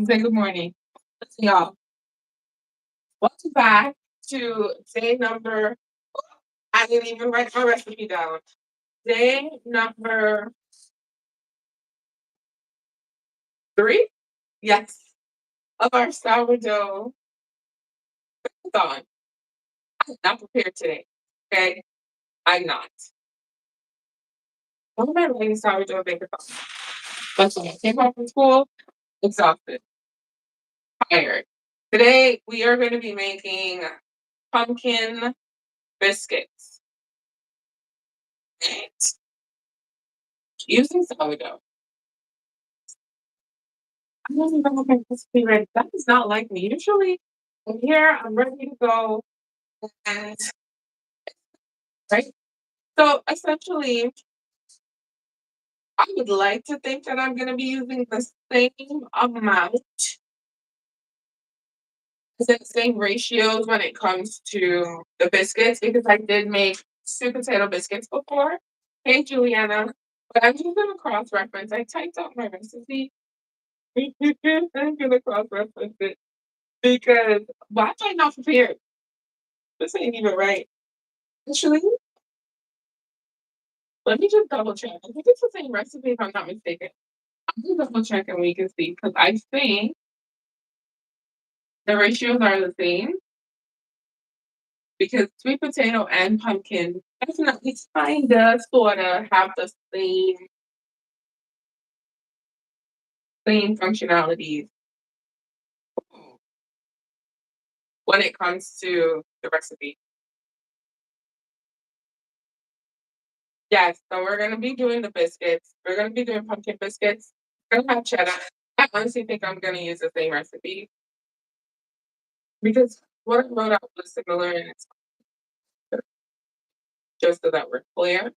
Say good morning. Listen, y'all. Welcome back to day number. I didn't even write my recipe down. Day number 3. Yes, of our sourdough thon. I'm not prepared today. Okay, I'm not. What am I writing sourdough bakeathon? Listen, I came home from school, exhausted, tired. Today we are going to be making pumpkin biscuits. Right? Using sourdough. I don't even know if I'm supposed to be ready. That is not like me. Usually, I'm here, I'm ready to go, and right. So essentially, I would like to think that I'm going to be using the same amount, the same ratios when it comes to the biscuits, because I did make sweet potato biscuits before. Hey, Juliana. But I'm just going to cross reference. I typed out my recipe. I'm going to cross reference it because why am I not prepared? This ain't even right. Actually, let me just double check. I think it's the same recipe if I'm not mistaken. I'm gonna double check and we can see because I think the ratios are the same because sweet potato and pumpkin definitely kinda sorta have the same functionalities when it comes to the recipe. Yes, so we're gonna be doing the biscuits. We're gonna be doing pumpkin biscuits. We're gonna have cheddar. I honestly think I'm gonna use the same recipe because what I wrote out was similar and it's just so that we're clear.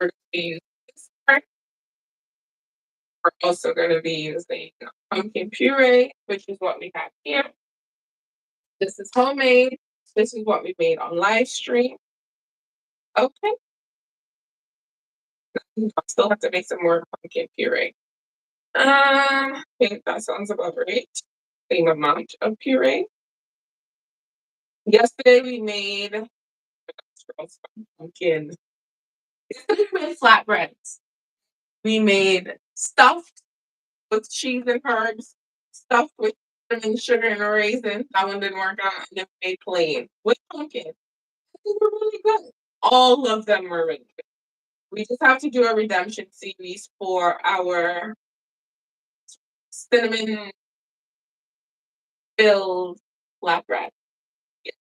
We're gonna be using this part. We're also gonna be using pumpkin puree, which is what we have here. This is homemade. This is what we made on live stream. Okay. I still have to make some more pumpkin puree. I think that sounds about right. Same amount of puree. Yesterday we made pumpkin. Yesterday we made flatbreads. We made stuffed with cheese and herbs, stuffed with cinnamon, sugar, and raisins. That one didn't work out, and then we made plain with pumpkin. They were really good. All of them were really good. We just have to do a redemption series for our cinnamon filled flatbread. Yeah,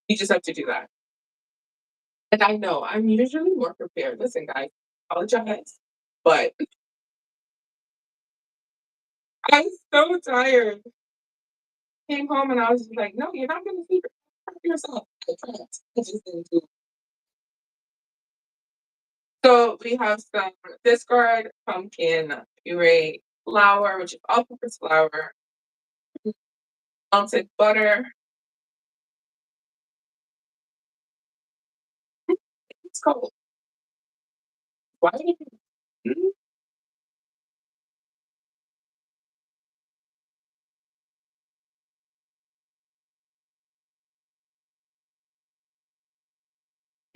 we just have to do that. And I know I'm usually more prepared. Listen, guys, I apologize, but I'm so tired. Came home and I was just like, no, you're not going to see yourself. I can't. I just didn't do. So we have some discard pumpkin puree flour, which is all-purpose flour, melted butter. It's cold. Why do you mm,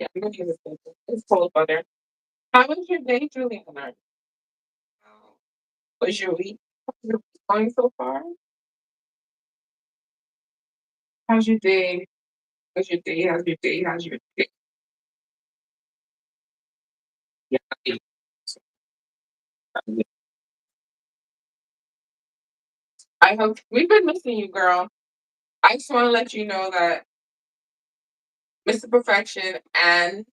yeah, I'm gonna use this paper. It's cold butter. How was your day, Juliana? How was your week? How's your week going so far? How's your day? How's your day? How's your day? How's your day? Yeah, I hope we've been missing you, girl. I just want to let you know that Mr. Perfection and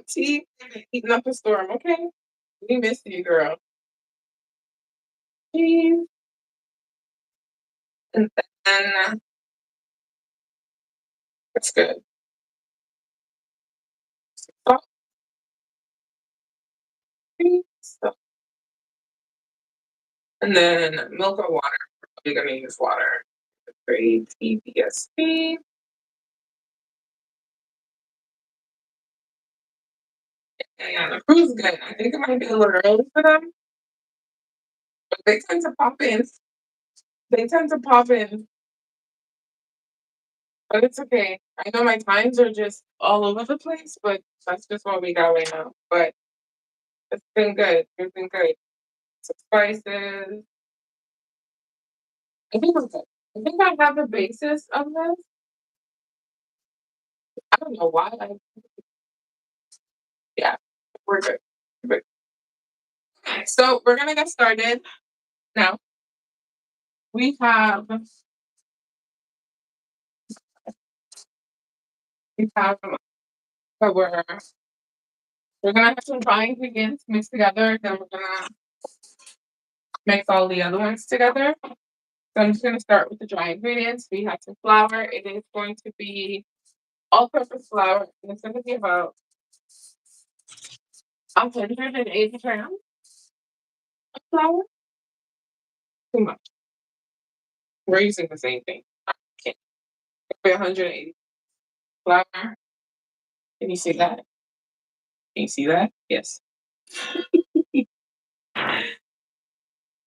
T eating up a storm, okay? We miss you, girl. Please. And then it's good. Oh, please. So- And then milk or water. We're gonna use water. Great TBSP. And the food's good. I think it might be a little early for them. They tend to pop in. They tend to pop in, but it's okay. I know my times are just all over the place, but that's just what we got right now. But it's been good. It's been good. Some spices. I think I'm good. I think I have the basis of this. I don't know why. Yeah, we're good. We're good. So we're gonna get started now. We have we have so we're gonna have some dry ingredients mixed together. Then we're gonna mix all the other ones together. So I'm just gonna start with the dry ingredients. We have some flour. It is going to be all-purpose flour, and it's gonna be about 180 grams of flour. Too much. We're using the same thing. Okay, 180 flour. Can you see that? Can you see that? Yes.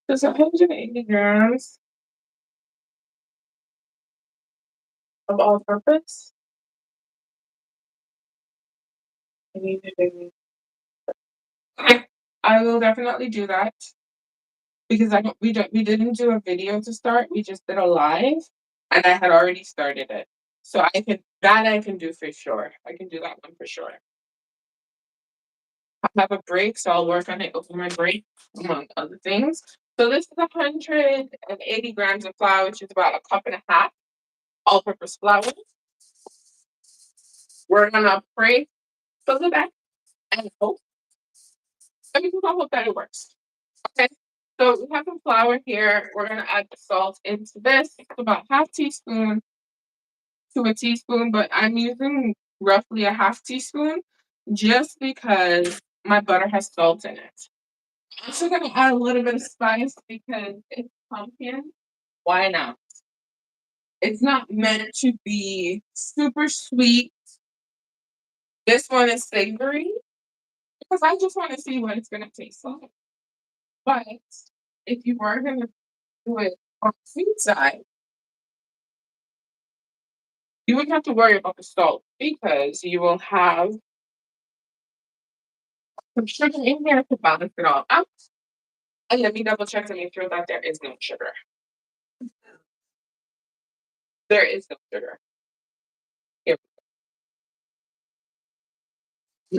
Just 180 grams of all-purpose. I will definitely do that because we didn't do a video to start. We just did a live, and I had already started it. So I can do for sure. I can do that one for sure. I have a break, so I'll work on it over my break, among other things. So this is 180 grams of flour, which is about a cup and a half all-purpose flour. We're gonna pray for the back and hope. I mean, I hope that it works. Okay. So we have some flour here. We're gonna add the salt into this. It's about half teaspoon to a teaspoon, but I'm using roughly a half teaspoon just because my butter has salt in it. I'm also gonna add a little bit of spice because it's pumpkin. Why not? It's not meant to be super sweet. This one is savory because I just want to see what it's gonna taste like. But if you are gonna do it on the sweet side, you wouldn't have to worry about the salt because you will have some sugar in there to balance it all out. And let me double check to make sure that there is no sugar. There is no sugar. Here.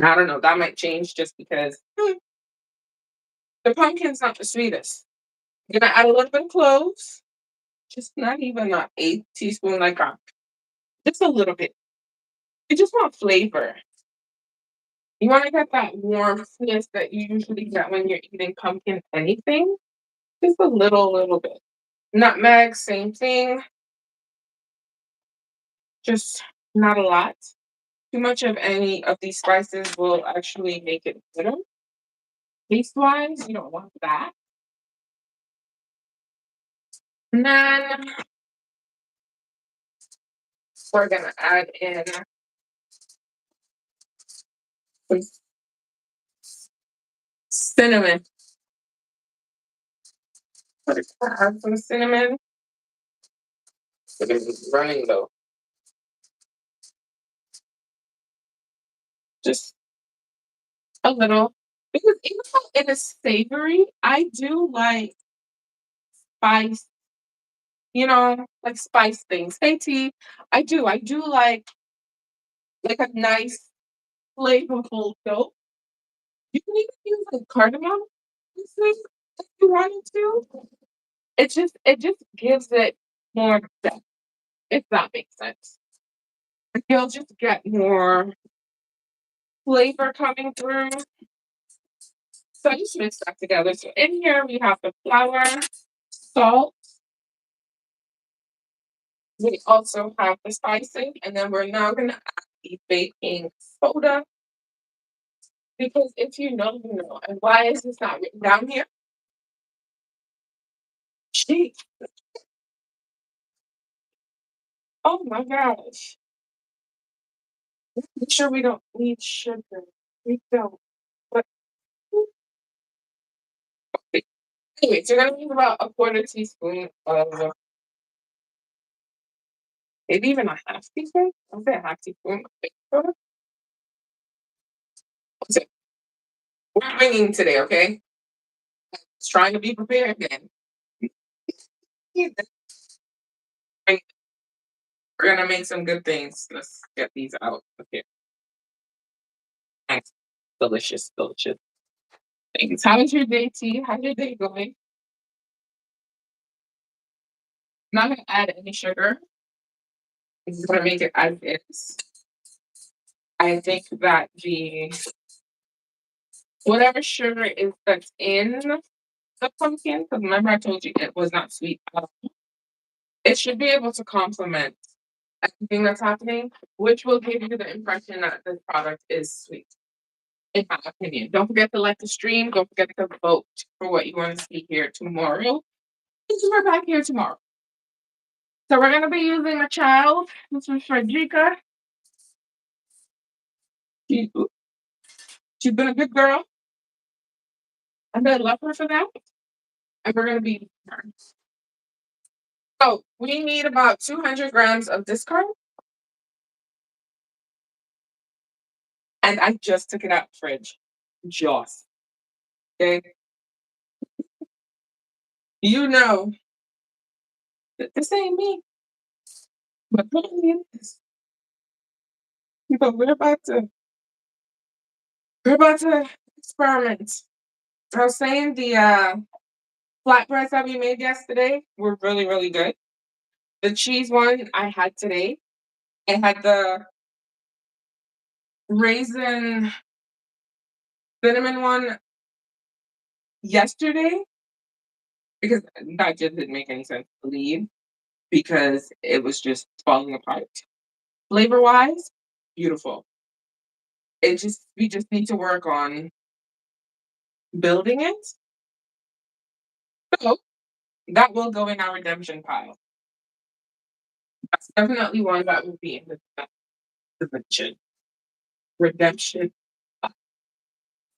I don't know. That might change just because the pumpkin's not the sweetest. I'm gonna add a little bit of cloves, just not even an eighth teaspoon like that. Just a little bit. You just want flavor. You want to get that warmness that you usually get when you're eating pumpkin anything. Just a little bit. Nutmeg, same thing. Just not a lot. Too much of any of these spices will actually make it bitter. Taste wise, you don't want that. And then we're gonna add in some cinnamon. We're gonna add some cinnamon. It is running though. Just a little. Because even though it is savory, I do like spice, like spice things. Hey T, I do. I do like a nice flavorful dough. You can even use like cardamom this thing if you wanted to. It just gives it more depth, if that makes sense. You'll just get more flavor coming through. So I just mix that together. So in here we have the flour, salt. We also have the spicing, and then we're now gonna add the baking soda. Because if you know, you know. And why is this not written down here? Gee, oh my gosh. Make sure we don't need sugar. We don't. But Anyway, so you're gonna use about a quarter teaspoon of, maybe even a half teaspoon. I'll say a half teaspoon of baking soda. So we're winging today, okay? Just trying to be prepared then. We're gonna make some good things. Let's get these out. Okay. Nice. Delicious, delicious things. How was your day, T? How's your day going? Not gonna add any sugar. I'm just gonna make it as is. I think that the whatever sugar is that's in the pumpkin, because remember I told you it was not sweet. It should be able to complement everything that's happening, which will give you the impression that this product is sweet, in my opinion. Don't forget to like the stream. Don't forget to vote for what you want to see here tomorrow. Because we're back here tomorrow. So we're gonna be using a child. This is Frederica. She, she's been a good girl. I'm gonna love her for that. And we're gonna be her. So we need about 200 grams of discard. And I just took it out the fridge. Just. Okay. You know that this ain't me. But put me in this. But we're about to experiment. I was saying the flatbreads that we made yesterday were really, really good. The cheese one I had today. I had the raisin cinnamon one yesterday because that just didn't make any sense to leave because it was just falling apart. Flavor wise, beautiful. We just need to work on building it. So that will go in our redemption pile. That's definitely one that will be in the redemption. Redemption.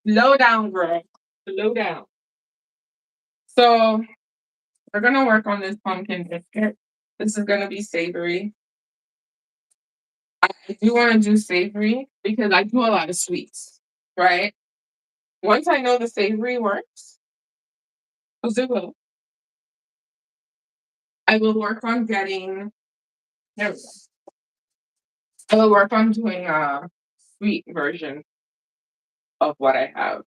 Slow down, girl. Slow down. So we're gonna work on this pumpkin biscuit. This is gonna be savory. I do want to do savory because I do a lot of sweets, right? Once I know the savory works, because it will, I will work on getting. There we go. I will work on doing a sweet version of what I have.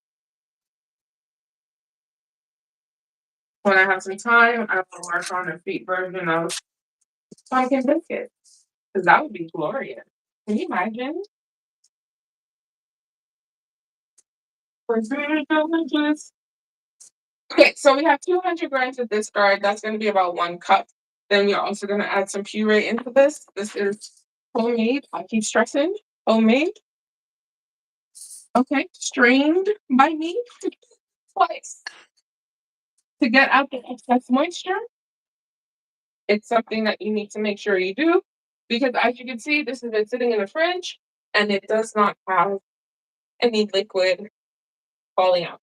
When I have some time, I will work on a sweet version of pumpkin biscuits because that would be glorious. Can you imagine? It's very delicious. Okay, so we have 200 grams of discard. That's going to be about 1 cup. Then we're also going to add some puree into this. This is homemade. I keep stressing homemade. Okay, strained by me twice to get out the excess moisture. It's something that you need to make sure you do because, as you can see, this has been sitting in the fridge and it does not have any liquid falling out.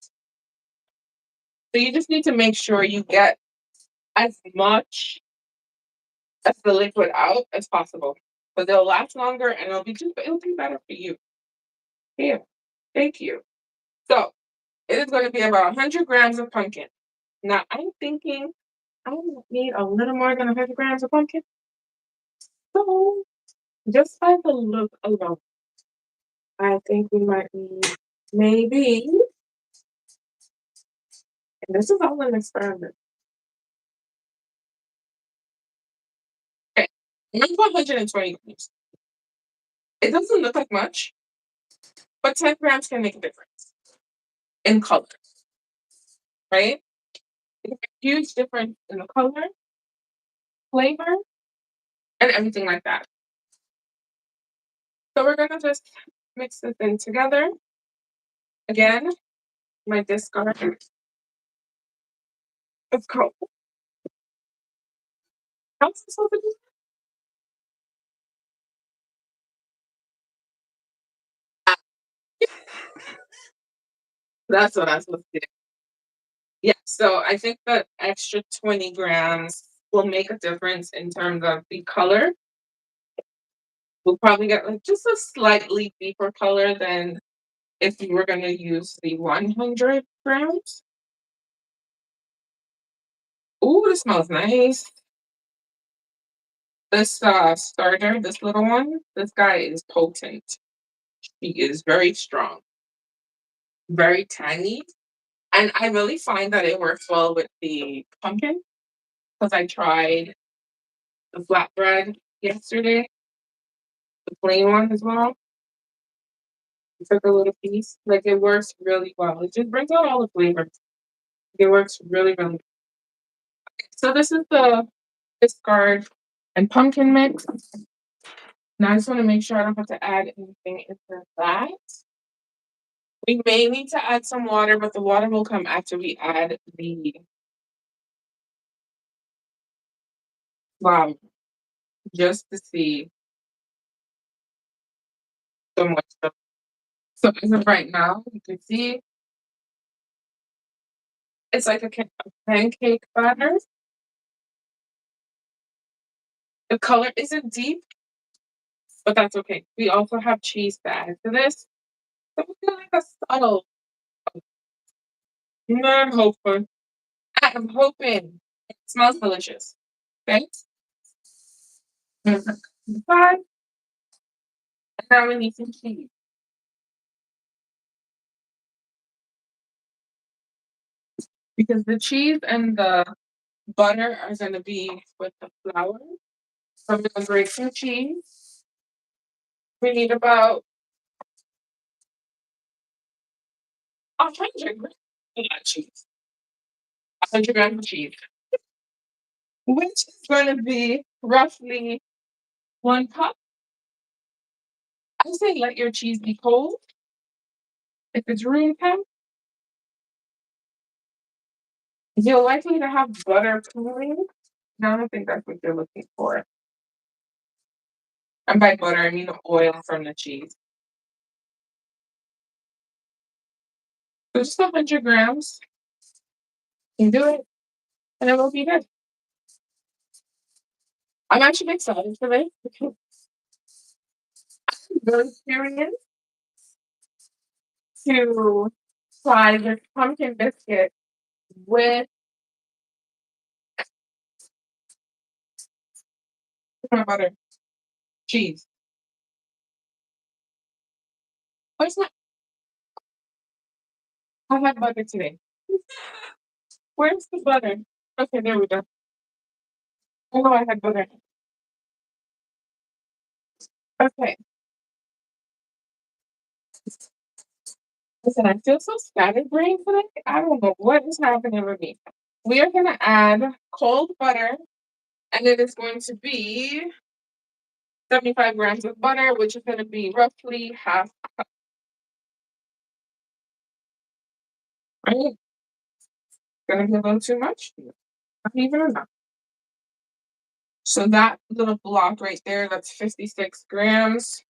So you just need to make sure you get as much as the liquid out as possible. But they'll last longer and it'll be better for you. Here. Thank you. So it is going to be about 100 grams of pumpkin. Now I'm thinking I might need a little more than 100 grams of pumpkin. So just by the look alone, I think we might need maybe, and this is all an experiment. Okay, maybe 120 grams. It doesn't look like much, but 10 grams can make a difference in color, right? It makes a huge difference in the color, flavor, and everything like that. So we're gonna just mix this in together. Again, my discard is cold. How's this supposed to do? That's what I'm supposed to do. Yeah, so I think that extra 20 grams will make a difference in terms of the color. We'll probably get like just a slightly deeper color than if you were going to use the 100 grams. Ooh, this smells nice. This starter, this little one, this guy is potent. He is very strong, very tangy. And I really find that it works well with the pumpkin because I tried the flatbread yesterday, the plain one as well. I took a little piece. Like it works really well. It just brings out all the flavors. It works really, really well. So this is the discard and pumpkin mix. Now I just want to make sure I don't have to add anything into that. We may need to add some water, but the water will come after we add the flour, just to see so much. So as of right now, you can see it's like a pancake batter. The color isn't deep, but that's okay. We also have cheese to add to this. So we feel like a subtle. I'm hoping. I'm hoping. It smells delicious. Okay. Fine. And now we need some cheese. Because the cheese and the butter are going to be with the flour. So I'm going to grate some cheese. We need about 100 grams of cheese. 100 grams of cheese, which is going to be roughly 1 cup. I say let your cheese be cold. If it's room temp, you're likely to have butter cooling. No, I don't think that's what you're looking for. And by butter, I mean the oil from the cheese. So just 100 grams. You do it, and it will be good. I'm actually excited for this because I'm very curious to try this pumpkin biscuit with peanut butter cheese. Where's my? I had butter today. Where's the butter? Okay, there we go. I know I had butter. Okay. Listen, I feel so scatterbrained today. I don't know what is happening with me. We are gonna add cold butter, and it is going to be 75 grams of butter, which is gonna be roughly half. Right? Gonna be a little too much. Not even enough. So that little block right there, that's 56 grams.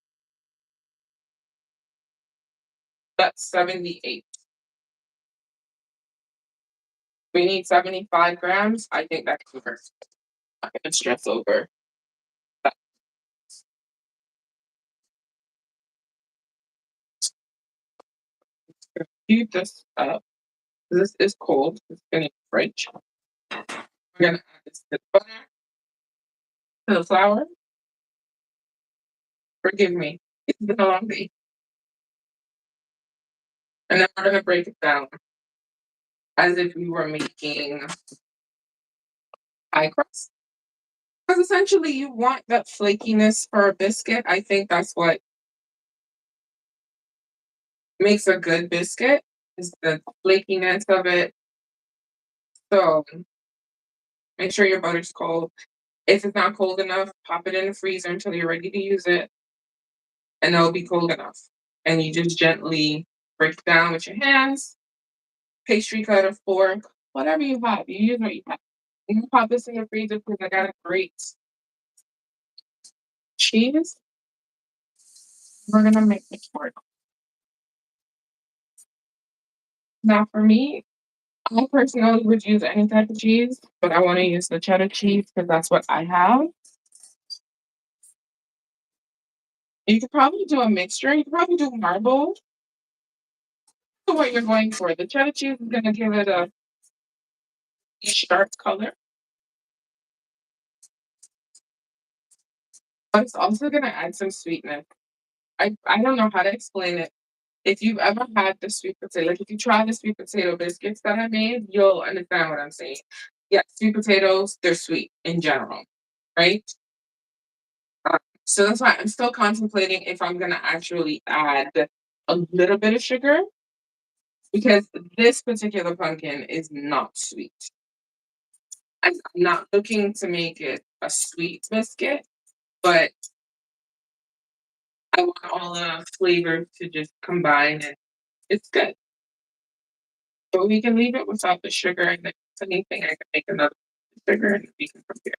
That's 78. We need 75 grams. I think that's perfect. I'm gonna stress over that. Heat this up. This is cold. It's in the fridge. We're gonna add this to the butter, to the flour. Forgive me. It's been a long day. And then we're gonna break it down as if we were making pie crust. Because essentially you want that flakiness for a biscuit. I think that's what makes a good biscuit is the flakiness of it. So make sure your butter's cold. If it's not cold enough, pop it in the freezer until you're ready to use it, and it'll be cold enough. And you just gently break it down with your hands, pastry cutter, fork, whatever you have. You use what you have. You can pop this in the freezer because I got a great cheese. We're gonna make the tart. Now for me, I personally would use any type of cheese, but I want to use the cheddar cheese because that's what I have. You could probably do a mixture. You could probably do marble. So what you're going for. The cheddar cheese is going to give it a sharp color, but it's also going to add some sweetness. I don't know how to explain it. If you've ever had the sweet potato, like if you try the sweet potato biscuits that I made, you'll understand what I'm saying. Yeah, sweet potatoes, they're sweet in general, right? So that's why I'm still contemplating if I'm gonna actually add a little bit of sugar because this particular pumpkin is not sweet. I'm not looking to make it a sweet biscuit, but I want all the flavors to just combine and it's good. But we can leave it without the sugar and if it's anything I can make another sugar and we can compare.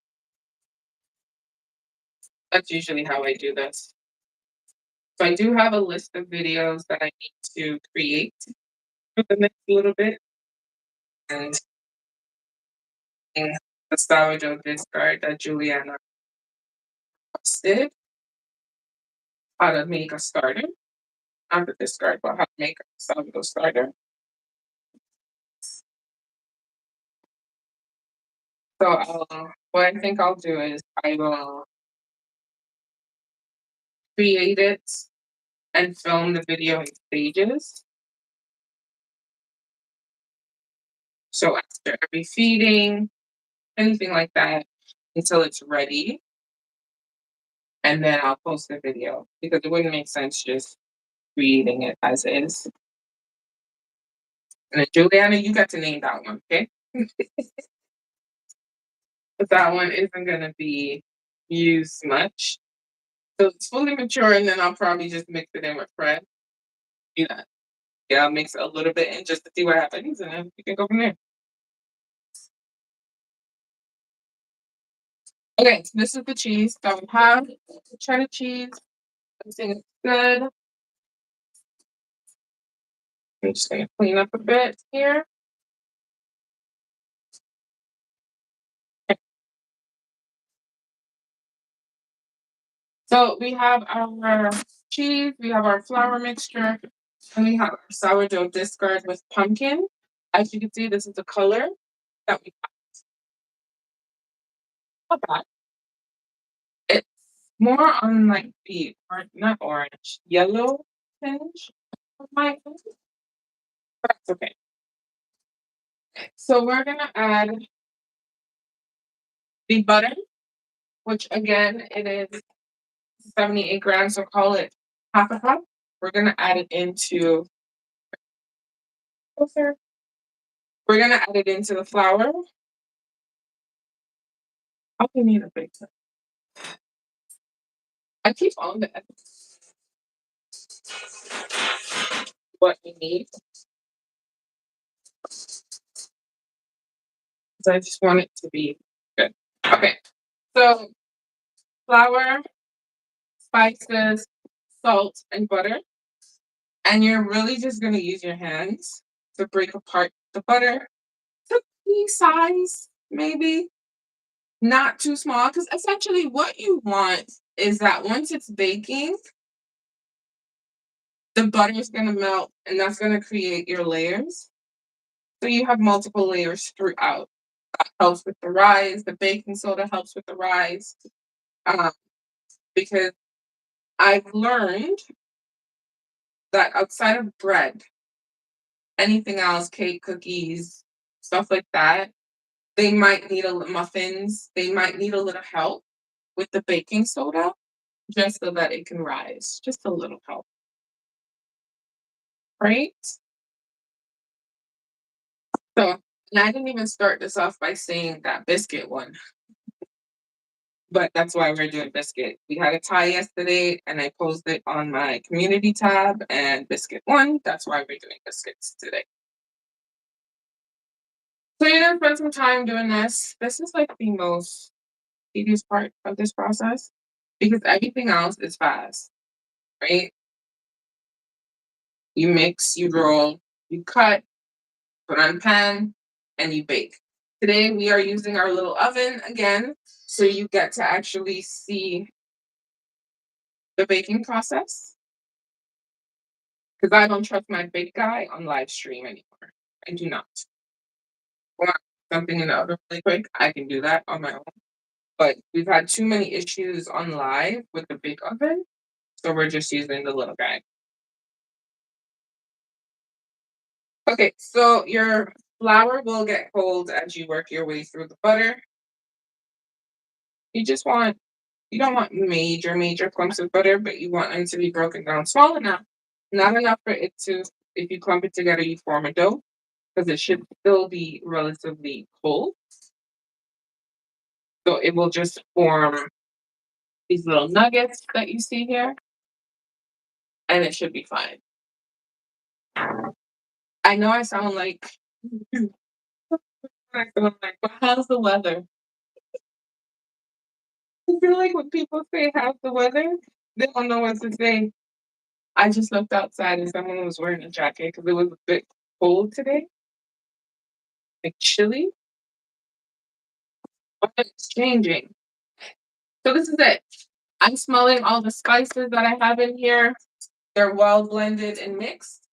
That's usually how I do this. So I do have a list of videos that I need to create for the next little bit and the sourdough discard that Juliana posted, how to make a starter. Not the discard, but how to make a sourdough starter. So what I think I'll do is I will create it and film the video in stages. So after every feeding, anything like that, until it's ready. And then I'll post the video because it wouldn't make sense just creating it as is. And then Juliana, you got to name that one, okay? But that one isn't gonna be used much. So it's fully mature, and then I'll probably just mix it in with bread. Yeah, yeah, I'll mix it a little bit in just to see what happens, and then we can go from there. Okay, so this is the cheese that we have. Cheddar cheese. Everything is good. I'm just gonna clean up a bit here. So we have our cheese, we have our flour mixture, and we have our sourdough discard with pumpkin. As you can see, this is the color that we have. Not bad. It's more on like the not orange, yellow tinge of my opinion, but that's okay. So we're gonna add the butter, which again it is 78 grams, so call it half a cup. We're gonna add it into we're gonna add it into the flour. How can you need a big cup? I keep on the what we need. So I just want it to be good. Okay. So flour, spices, salt, and butter. And you're really just gonna use your hands to break apart the butter. To pea size, maybe. Not too small. Because essentially what you want is that once it's baking, the butter is gonna melt and that's gonna create your layers. So you have multiple layers throughout. That helps with the rise. The baking soda helps with the rise. Um, because I've learned that outside of bread, anything else, cake, cookies, stuff like that, they might need muffins. They might need a little help with the baking soda, just so that it can rise. Just a little help, right? So, and I didn't even start this off by saying that biscuit one. But that's why we're doing biscuit. We had a tie yesterday and I posted it on my community tab and biscuit one. That's why we're doing biscuits today. So you're gonna spend some time doing this. This is like the most tedious part of this process because everything else is fast, right? You mix, you roll, you cut, put on pan, and you bake. Today we are using our little oven again, so you get to actually see the baking process. Because I don't trust my bake guy on live stream anymore. I do not. Want something in the oven really quick, I can do that on my own. But we've had too many issues on live with the big oven, so we're just using the little guy. Okay, so your flour will get cold as you work your way through the butter. You just want, you don't want major clumps of butter, but you want them to be broken down small enough, not enough for it to, if you clump it together, you form a dough, because it should still be relatively cold. So it will just form these little nuggets that you see here, and it should be fine. I know I sound like, but how's the weather? I feel like when people say how's the weather, they don't know what to say. I just looked outside and someone was wearing a jacket because it was a bit cold today, like chilly, but it's changing. So this is it. I'm smelling all the spices that I have in here. They're well blended and mixed,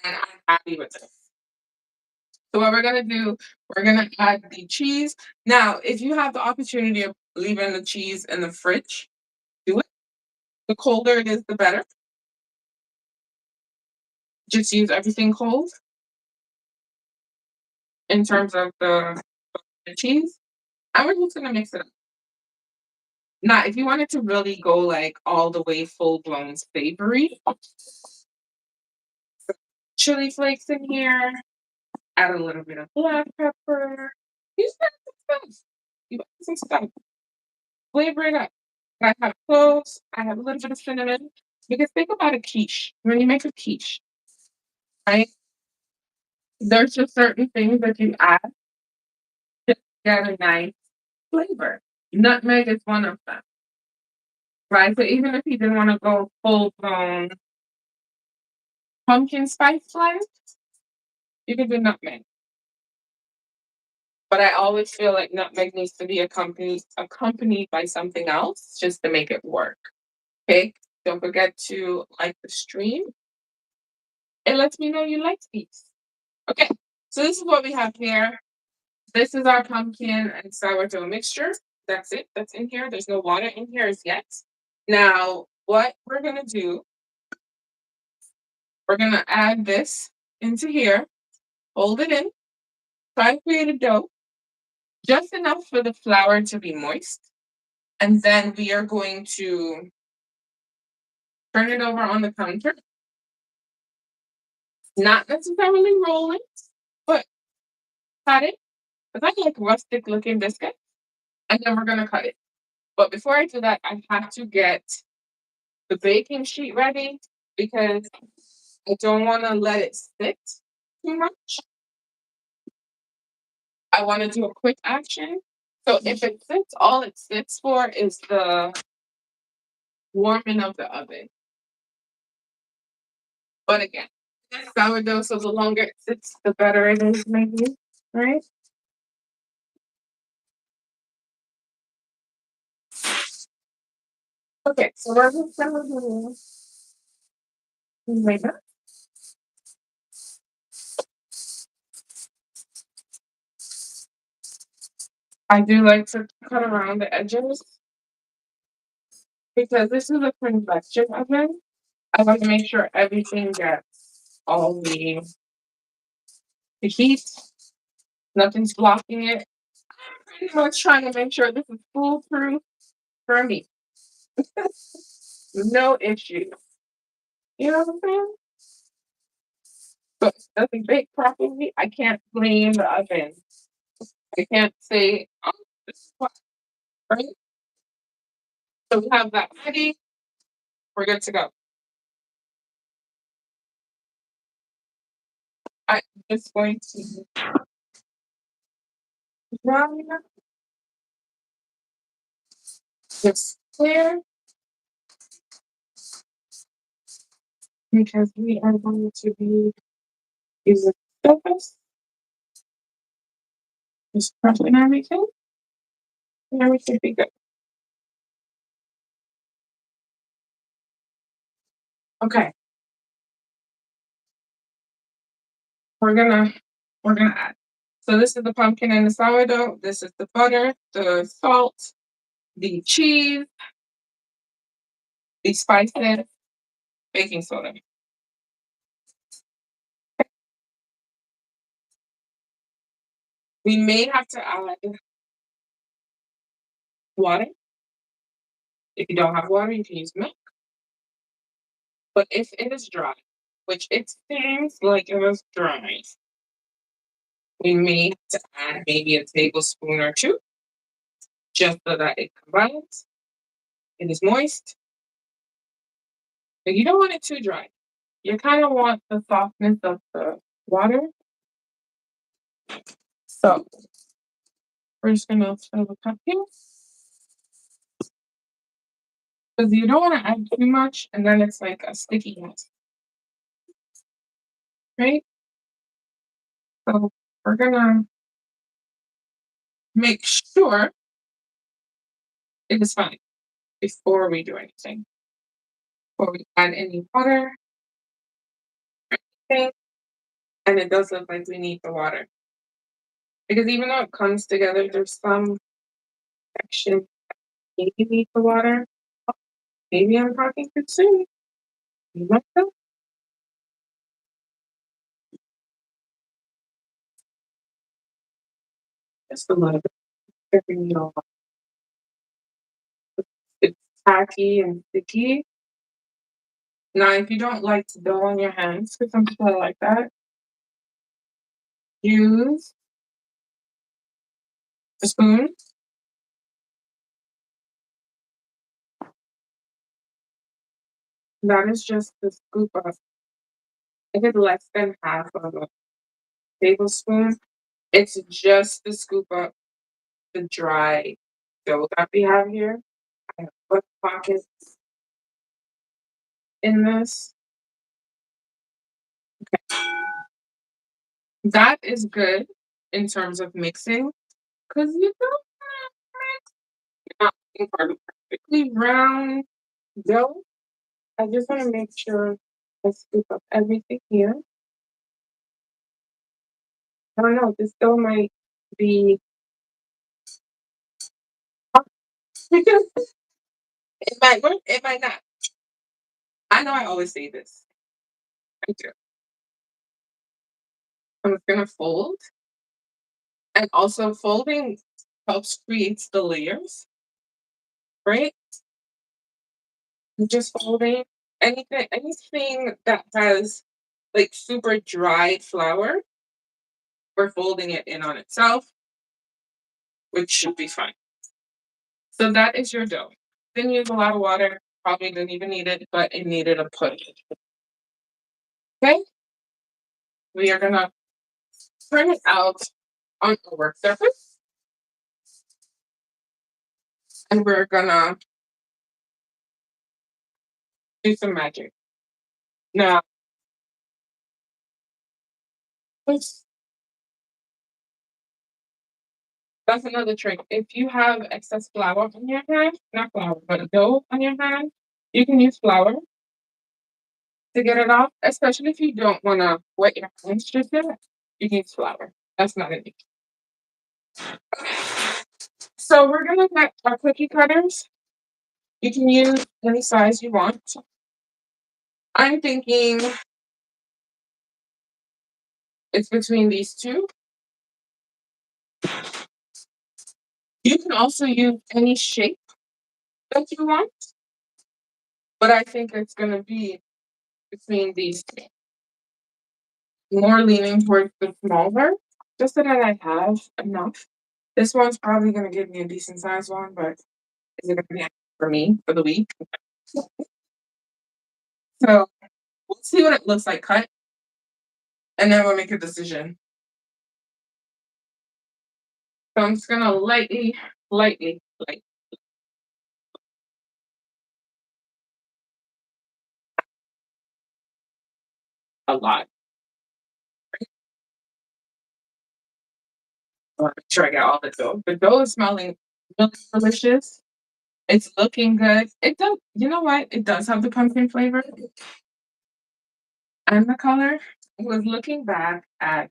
and I'm happy with this. So what we're gonna do, we're gonna add the cheese. Now, if you have the opportunity of leaving the cheese in the fridge, do it. The colder it is, the better. Just use everything cold in terms of the cheese. And we're just gonna mix it up. Now, if you wanted to really go like all the way full blown savory, chili flakes in here, add a little bit of black pepper. You just add some stuff. You add some stuff. Flavor it up. I have cloves, I have a little bit of cinnamon. Because think about a quiche. When you make a quiche, right? There's just certain things that you add to get a nice flavor. Nutmeg is one of them, right? So even if you didn't want to go full blown pumpkin spice blend, you could do nutmeg. But I always feel like nutmeg needs to be accompanied by something else just to make it work. Okay? Don't forget to like the stream. It lets me know you like these. Okay, so this is what we have here. This is our pumpkin and sourdough mixture. That's it. That's in here. There's no water in here as yet. Now, what we're gonna do, we're gonna add this into here, hold it in, try to create a dough, just enough for the flour to be moist. And then we are going to turn it over on the counter. Not necessarily roll it, but cut it. Because I like rustic looking biscuit. And then we're gonna cut it. But before I do that, I have to get the baking sheet ready because I don't want to let it sit too much. I want to do a quick action. So if it sits, all it sits for is the warming of the oven. But again, sourdough, so the longer it sits, the better it is, maybe, right? Okay, so we're just gonna do like that. I do like to cut around the edges because this is a convection oven. I want to make sure everything gets all the heat, nothing's blocking it. Pretty much trying to make sure this is foolproof for me. No issue. You know what I'm saying? But if it doesn't bake properly, I can't blame the oven. I can't say, oh, this is why, right? So we have that ready. We're good to go. I'm just going to run this clear because we are going to be using surface. Just pressing everything. And then we should be good. Okay. We're gonna add. So this is the pumpkin and the sourdough. This is the butter, the salt, the cheese, the spices, baking soda. We may have to add water. If you don't have water, you can use milk. But if it is dry, which it seems like it was dry, we may have to add maybe a tablespoon or two, just so that it combines. It is moist. But you don't want it too dry. You kind of want the softness of the water. So we're just gonna fill the cup here. Because you don't want to add too much and then it's like a sticky mess. Right? So we're gonna make sure it is fine before we do anything. Before we add any water, anything. And it does look like we need the water. Because even though it comes together, there's some section maybe need the water. Maybe I'm talking too soon. You might know. Just a little bit. Dripping it all off. It's tacky and sticky. Now, if you don't like dough on your hands, because some people are like that, use a spoon. That is just the scoop of, if it's less than half of a tablespoon, it's just to scoop up the dry dough that we have here. I have put pockets in this. That is good in terms of mixing because you don't mix. You're not looking for perfectly round dough. I just want to make sure I scoop up everything here. I don't know, this dough might be it might work, it might not. I know I always say this. I do. I'm just gonna fold. And also folding helps create the layers, right? Just folding anything that has like super dried flour, we're folding it in on itself, which should be fine. So that is your dough. Didn't use a lot of water, probably didn't even need it, but it needed a push. Okay, we are gonna turn it out on the work surface, and we're gonna do some magic. Now, this that's another trick. If you have excess flour on your hand, not flour, but dough on your hand, you can use flour to get it off, especially if you don't want to wet your hands just yet. You can use flour. That's not an issue. So we're gonna get our cookie cutters. You can use any size you want. I'm thinking it's between these two. You can also use any shape that you want, but I think it's gonna be between these two. More leaning towards the smaller, just so that I have enough. This one's probably gonna give me a decent sized one, but is it gonna be enough for me for the week? So we'll see what it looks like cut, and then we'll make a decision. So I'm just gonna lightly, like a lot. I want to make sure I get all the dough. The dough is smelling really delicious. It's looking good. It does. You know what? It does have the pumpkin flavor and the color. I was looking back at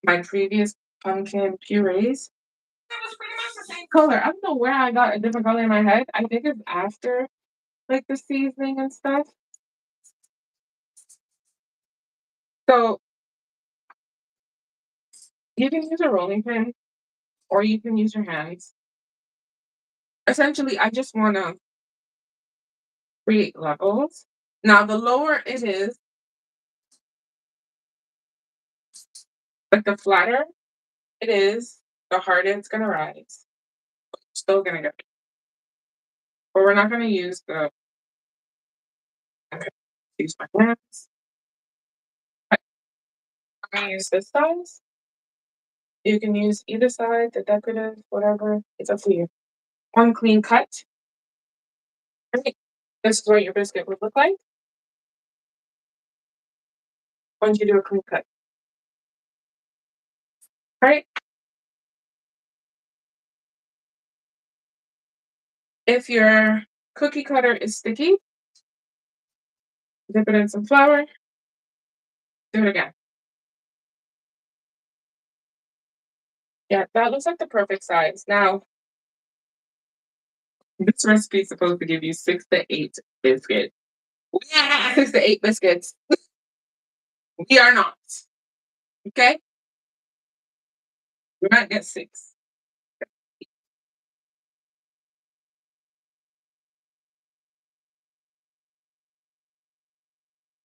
my previous pumpkin purees. It was pretty much the same color. I don't know where I got a different color in my head. I think it's after like the seasoning and stuff. So you can use a rolling pin or you can use your hands. Essentially, I just want to create levels. Now, the lower it is, but the flatter it is, the harder it's going to rise. Still going to get, but we're not going to use the, I'm gonna use my hands. I'm going to use this size. You can use either side, the decorative, whatever. It's up to you. One clean cut. Right. This is what your biscuit would look like once you do a clean cut. Right? If your cookie cutter is sticky, dip it in some flour, do it again. Yeah, that looks like the perfect size. Now, this recipe is supposed to give you 6 to 8 biscuits. Yeah, 6 to 8 biscuits. We are not. Okay? We might get 6.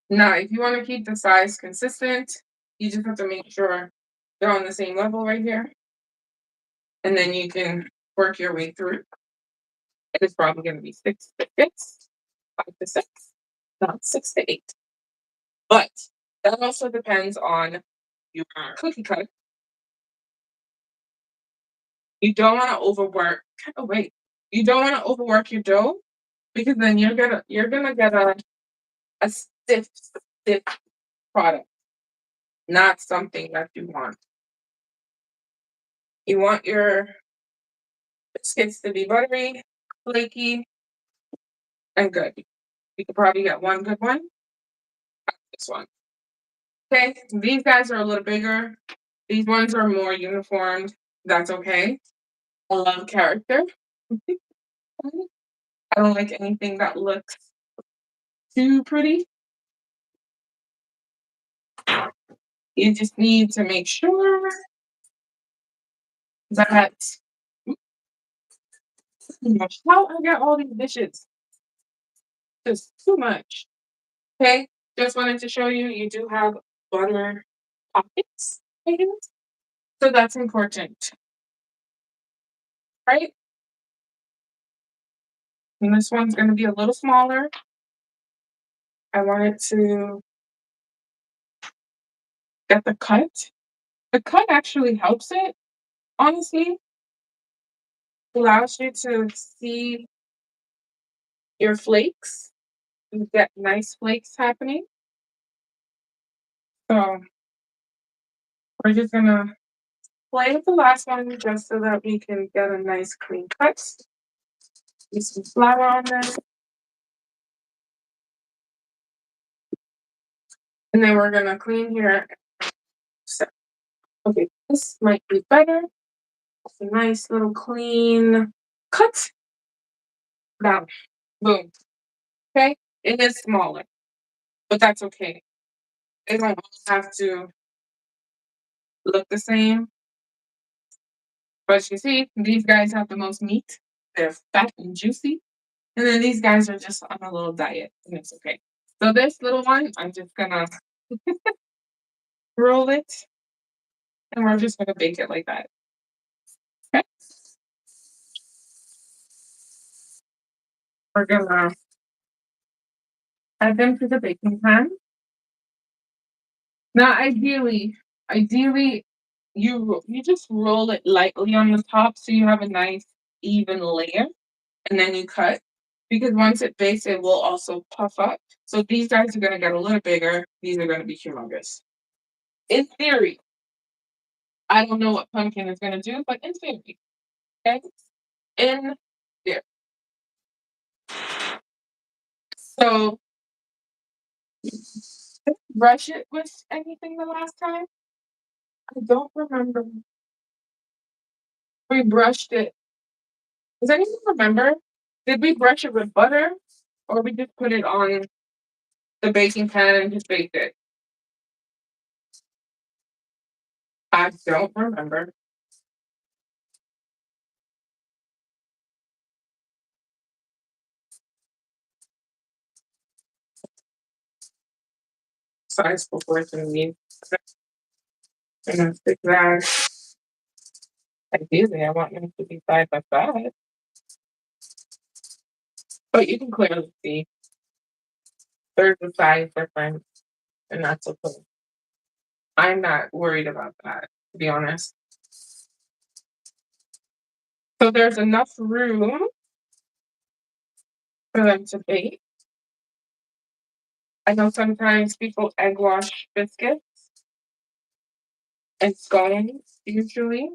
Now, if you want to keep the size consistent, you just have to make sure they're on the same level right here. And then you can work your way through. It is probably going to be 6 biscuits, 5 to 6, not 6 to 8. But that also depends on your cookie cutter. You don't want to overwork. Oh wait, you don't want to overwork your dough because then you're gonna get a stiff product, not something that you want. You want your biscuits to be buttery, flaky, and good. You could probably get one good one. This one. Okay, these guys are a little bigger. These ones are more uniformed. That's okay. I love character. I don't like anything that looks too pretty. You just need to make sure that how I got all these dishes. Just too much. Okay. Just wanted to show you you do have butter pockets. I guess. So that's important. Right? And this one's gonna be a little smaller. I wanted to get the cut. The cut actually helps it, honestly. Allows you to see your flakes. You get nice flakes happening. So we're just gonna play with the last one just so that we can get a nice clean cut. Use some flour on there. And then we're gonna clean here. So, okay, this might be better. It's a nice little clean cut. Down. Boom. Okay? It is smaller, but that's okay. They don't all have to look the same. But as you see, these guys have the most meat. They're fat and juicy. And then these guys are just on a little diet, and it's okay. So this little one, I'm just gonna roll it, and we're just gonna bake it like that. Okay. We're gonna add them to the baking pan. Now, ideally, you just roll it lightly on the top so you have a nice even layer, and then you cut. Because once it bakes, it will also puff up. So these guys are gonna get a little bigger. These are gonna be humongous. In theory, I don't know what pumpkin is gonna do, but in theory, okay? In there. So did we brush it with anything the last time? I don't remember. We brushed it. Does anyone remember? Did we brush it with butter or we just put it on the baking pan and just baked it? I don't remember. Size proportion. And then stick that. Ideally, I want them to be side by side. But you can clearly see there's a size difference, and that's okay. I'm not worried about that, to be honest. So there's enough room for them to bake. I know sometimes people egg wash biscuits and scones, usually.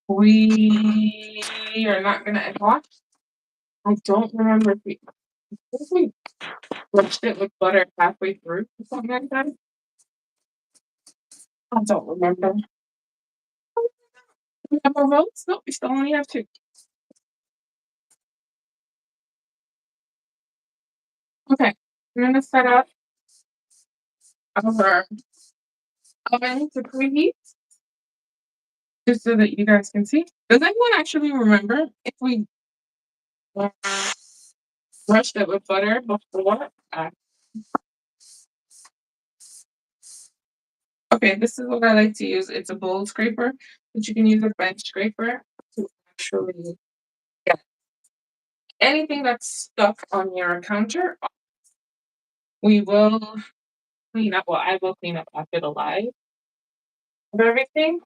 We are not gonna egg wash. I don't remember if we brushed it with butter halfway through or something like that. I don't remember. We have more votes? No, we still only have two. Okay, I'm gonna set up our oven to preheat just so that you guys can see. Does anyone actually remember if we uh, brushed it with butter before? Okay, this is what I like to use. It's a bowl scraper, but you can use a bench scraper to actually get anything that's stuck on your counter. We will clean up. Well, I will clean up after the live of everything.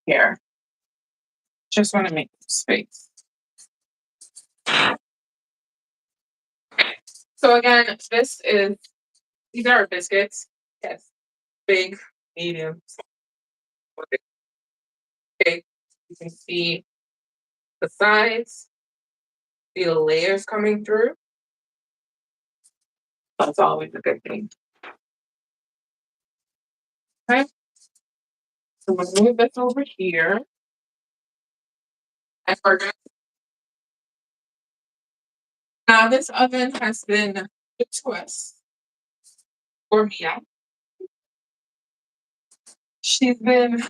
Here, just want to make space. So again, these are biscuits. Yes, big, medium, big. You can see the sides, see the layers coming through. That's always a good thing. Okay, so we'll move this over here. And we're gonna now this oven has been a twist for Mia. She's been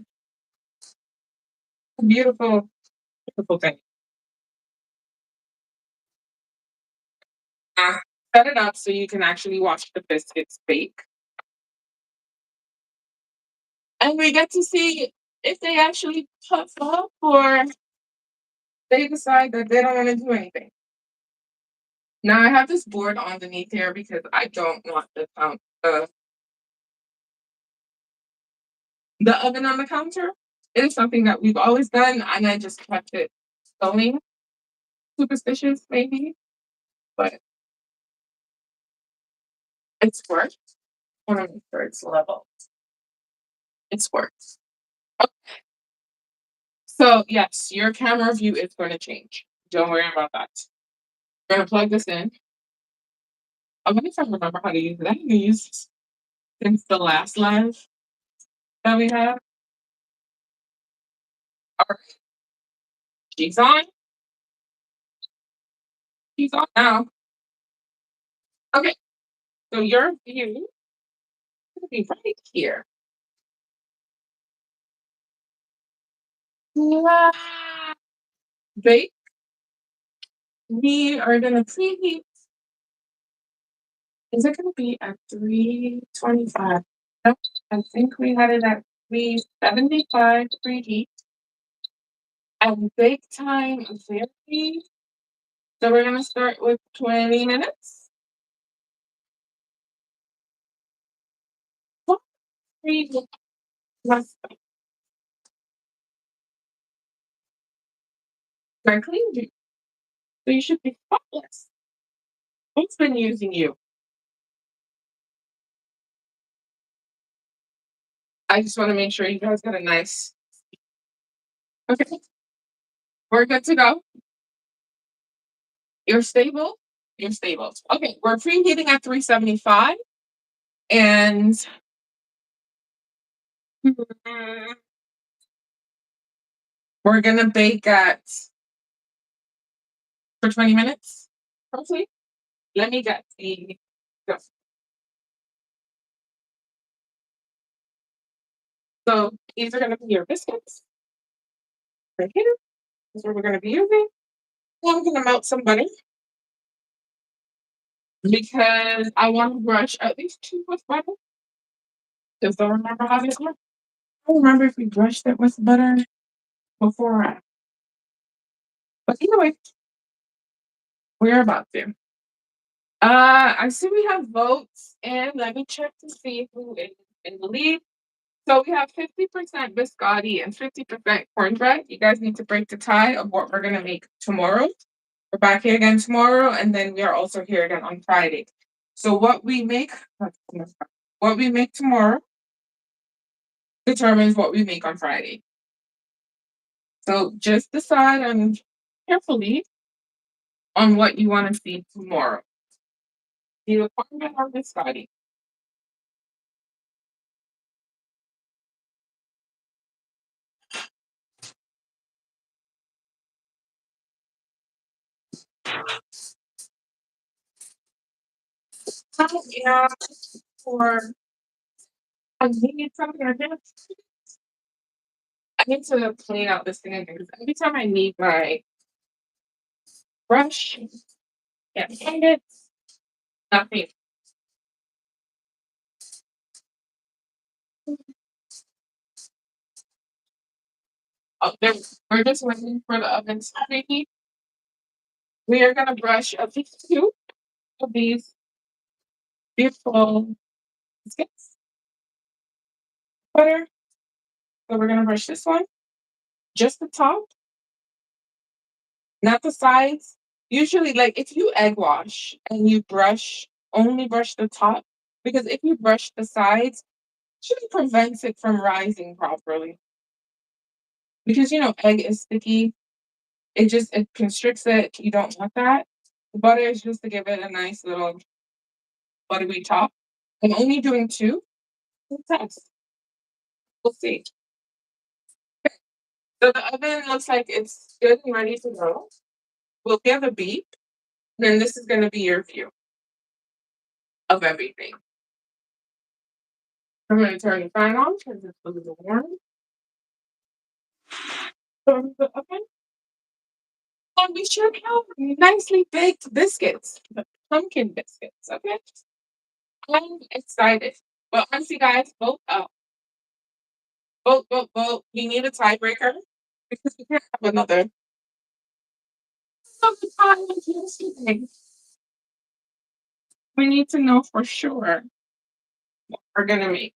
a beautiful, beautiful thing. Uh, Set it up so you can actually watch the biscuits bake. And we get to see if they actually puff up or they decide that they don't want to do anything. Now I have this board underneath here because I don't want the oven on the counter. It is something that we've always done, and I just kept it going. Superstitious, maybe, but it's worked. I want to make sure it's level. It's worked. Okay. So yes, your camera view is going to change. Don't worry about that. We're gonna plug this in. I'm gonna try to remember how to use it. I haven't used this since the last live that we had. All right, she's on. She's on now. Okay, so your view is gonna be right here. Yeah. Bake. We are gonna preheat. Is it gonna be at 325? Nope, I think we had it at 375 preheat. And bake time vary. So we're gonna start with 20 minutes. What? Less. I cleaned you, so you should be spotless. Who's been using you? I just want to make sure you guys get a nice. Okay, we're good to go. You're stable. You're stable. Okay, we're preheating at 375, and we're gonna bake at for 20 minutes. Hopefully, let me get the. So these are gonna be your biscuits right here. This is what we're gonna be using. I'm gonna melt some butter because I want to brush at least two with butter. Just don't remember how this works. I don't remember if we brushed it with butter before or after. But either way, we're about to. I see we have votes, and let me check to see who is in the lead. So we have 50% biscotti and 50% cornbread. You guys need to break the tie of what we're gonna make tomorrow. We're back here again tomorrow, and then we are also here again on Friday. So what we make tomorrow determines what we make on Friday. So just decide on carefully on what you want to see tomorrow. Either cornbread or biscotti. Yeah, for I need something like this. I need to clean out this thing again because every time I need my brush, can't find it. Nothing. Oh, we're just waiting for the oven to preheat. We are gonna brush at least two of these beautiful biscuits. Butter. So we're gonna brush this one, just the top, not the sides. Usually, like if you egg wash and you only brush the top, because if you brush the sides, it actually prevents it from rising properly. Because egg is sticky. It constricts it. You don't want that. The butter is just to give it a nice little buttery top. I'm only doing two. Test. We'll see. So the oven looks like it's good and ready to go. We'll give a beep. Then this is going to be your view of everything. I'm going to turn the fan on because it's a little warm. From the oven. And we should have nicely baked biscuits, the pumpkin biscuits. Okay. I'm excited. But honestly, guys, vote up. Vote, vote, vote. We need a tiebreaker because we can't have another. We need to know for sure what we're gonna make.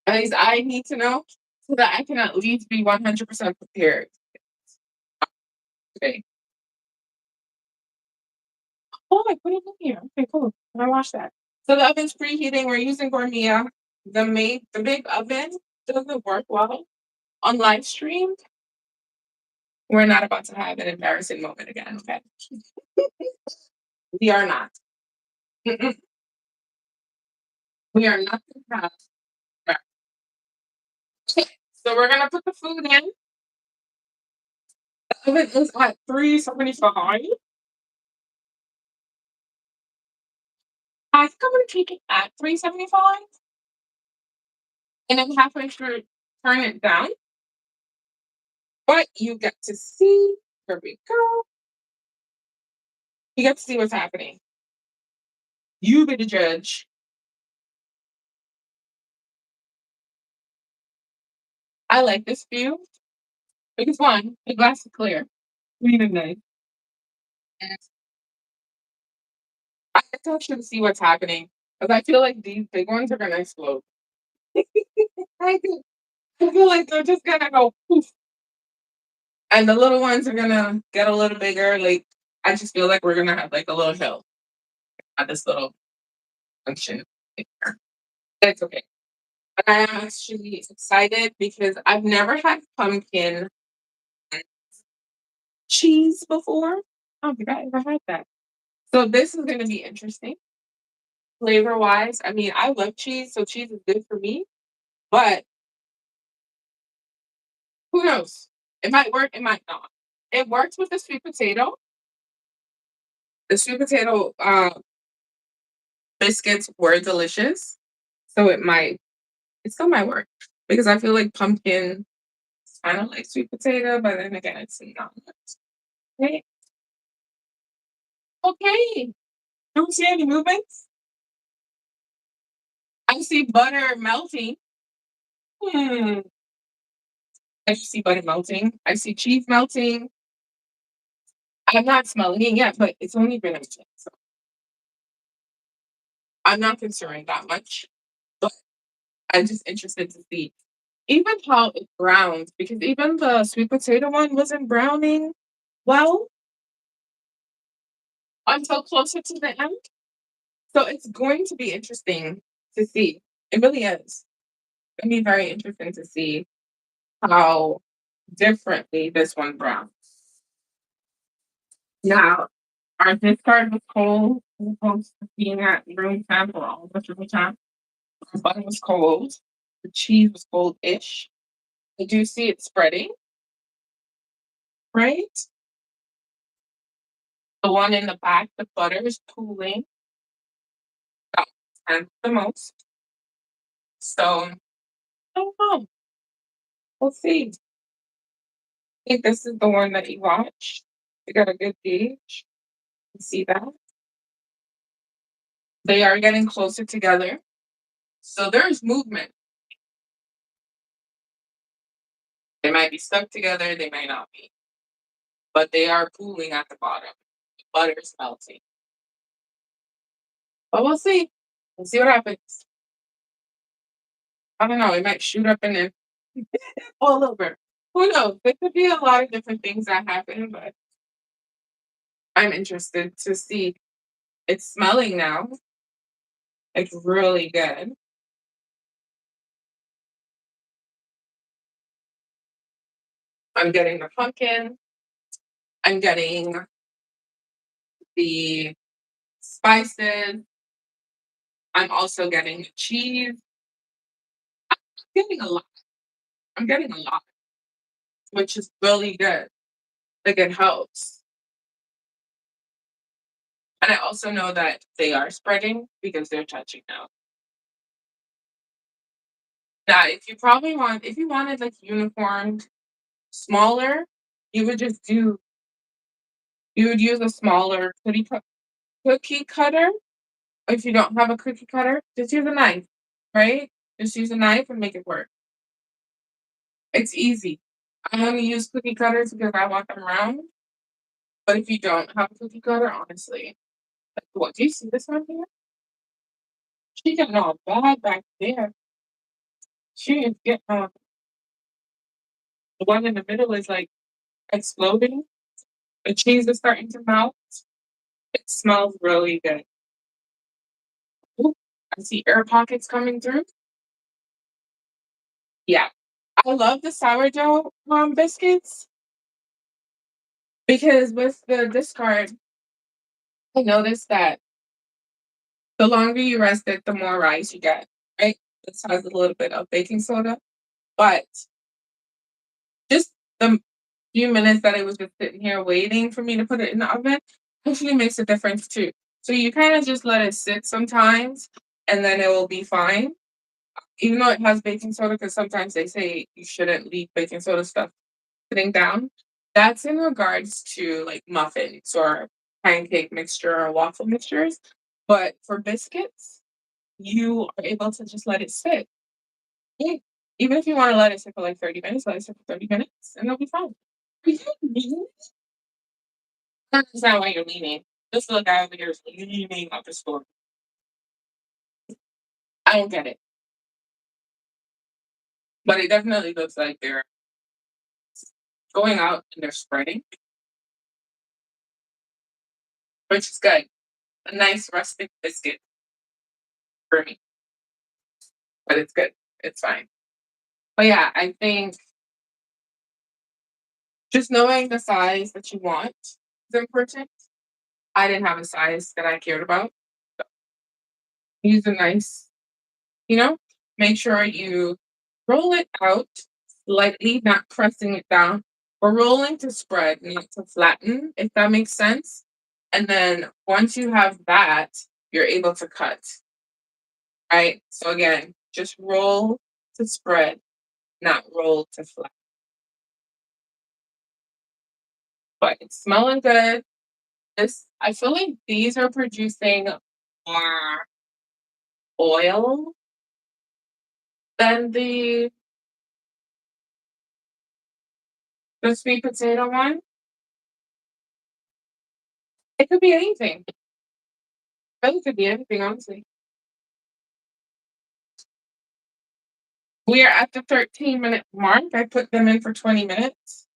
At least I need to know so that I can at least be 100% prepared today. Oh, I put it in here. Okay, cool. Can I wash that? So the oven's preheating. We're using Gourmet. The big oven doesn't work well on live stream. We're not about to have an embarrassing moment again. Okay, we are not. Mm-mm. We are not going to have. Okay, so we're gonna put the food in. The oven is at 375. I think I'm gonna take it at 375, and then halfway through turn it down. But you get to see. Here we go. You get to see what's happening. You be the judge. I like this view because one, the glass is clear, clean and nice. And I get to actually see what's happening because I feel like these big ones are gonna explode. I do. I feel like they're just gonna go poof, and the little ones are gonna get a little bigger. Like I just feel like we're gonna have like a little hill at this little function. It's okay. But I am actually excited because I've never had pumpkin cheese before. I don't think I ever had that. So this is gonna be interesting flavor wise. I mean, I love cheese, so cheese is good for me, but who knows? It might work, it might not. It works with the sweet potato. The sweet potato biscuits were delicious. So it still might work because I feel like pumpkin is kind of like sweet potato, but then again, it's not. Right? Okay. Don't see any movements. I see butter melting. Hmm. I see butter melting. I see cheese melting. I'm not smelling it yet, but it's only been a minute, so I'm not concerned that much. But I'm just interested to see even how it browns because even the sweet potato one wasn't browning well until closer to the end. So it's going to be interesting to see. It really is. It's going to be very interesting to see how differently this one browns. Now, our discard was cold. As opposed to being at room temp or almost room temp. Our bun was cold. The cheese was cold-ish. I do see it spreading, right? The one in the back, the butter is pooling. That one the most. So, I don't know. We'll see. I think this is the one that you watched. You got a good gauge. You see that? They are getting closer together. So there's movement. They might be stuck together, they might not be. But they are pooling at the bottom. The butter's melting. But we'll see. We'll see what happens. I don't know. It might shoot up and then all over. Who knows? There could be a lot of different things that happen, but I'm interested to see. It's smelling now. It's really good. I'm getting the pumpkin. I'm getting the spices. I'm also getting the cheese. I'm getting a lot. I'm getting a lot, which is really good. Like it helps. And I also know that they are spreading because they're touching now. Now, if you wanted like uniform, smaller, you would just do, you would use a smaller cookie cutter. If you don't have a cookie cutter, just use a knife, right? Just use a knife and make it work. It's easy. I only use cookie cutters because I want them round. But if you don't have a cookie cutter, honestly, like, what do you see this one here? She getting all bad back there. She is getting the one in the middle is like exploding. The cheese is starting to melt. It smells really good. Ooh, I see air pockets coming through. Yeah. I love the sourdough biscuits because with the discard, I noticed that the longer you rest it, the more rise you get, right? This has a little bit of baking soda, but just the few minutes that it was just sitting here waiting for me to put it in the oven actually makes a difference too. So you kind of just let it sit sometimes and then it will be fine. Even though it has baking soda, because sometimes they say you shouldn't leave baking soda stuff sitting down. That's in regards to like muffins or pancake mixture or waffle mixtures. But for biscuits, you are able to just let it sit. Yeah. Even if you want to let it sit for like 30 minutes, let it sit for 30 minutes and it'll be fine. Are you leaning? I don't understand why you're leaning. This little guy over here is leaning up the store. I don't get it. But it definitely looks like they're going out and they're spreading, which is good. A nice rustic biscuit for me, but it's good. It's fine. But yeah, I think just knowing the size that you want is important. I didn't have a size that I cared about. Use a nice, you know, make sure you roll it out slightly, not pressing it down, but rolling to spread, not to flatten, if that makes sense. And then once you have that, you're able to cut, right? So again, just roll to spread, not roll to flatten. But it's smelling good. This, I feel like these are producing more oil than the sweet potato one. It could be anything. Really could be anything, honestly. We are at the 13-minute mark. I put them in for 20 minutes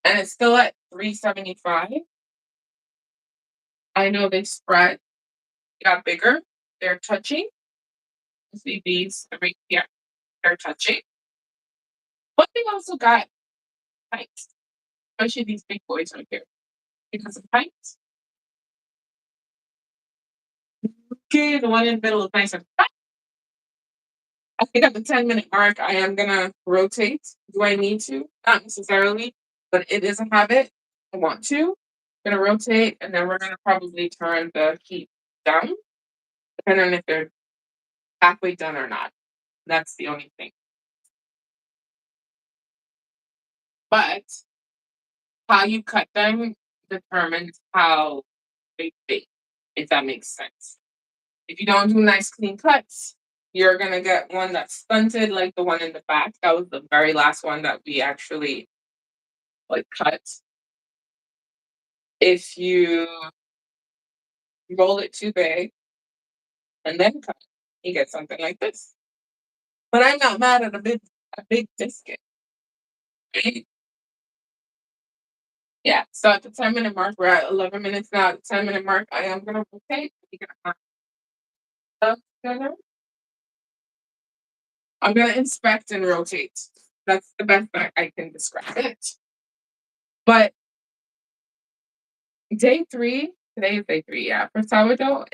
and it's still at 375. I know they spread, got bigger. They're touching. See these three, yeah, they're touching. But they also got height, especially these big boys right here because of height. Okay, the one in the middle is nice and fat. I think at the 10-minute mark, I am gonna rotate. Do I need to? Not necessarily, but it is a habit. I want to. I'm gonna rotate, and then we're gonna probably turn the heat down, depending on if they're halfway done or not. That's the only thing. But how you cut them determines how they bake, if that makes sense. If you don't do nice clean cuts, you're gonna get one that's stunted, like the one in the back. That was the very last one that we actually like cut. If you roll it too big and then cut, you get something like this. But I'm not mad at a big biscuit, right? Yeah. So at the 10-minute mark, we're at 11 minutes now. At the 10-minute mark, I am gonna rotate. We're gonna have stuff together. I'm gonna inspect and rotate. That's the best that I can describe it. But day three, today is day three, yeah. For sourdough,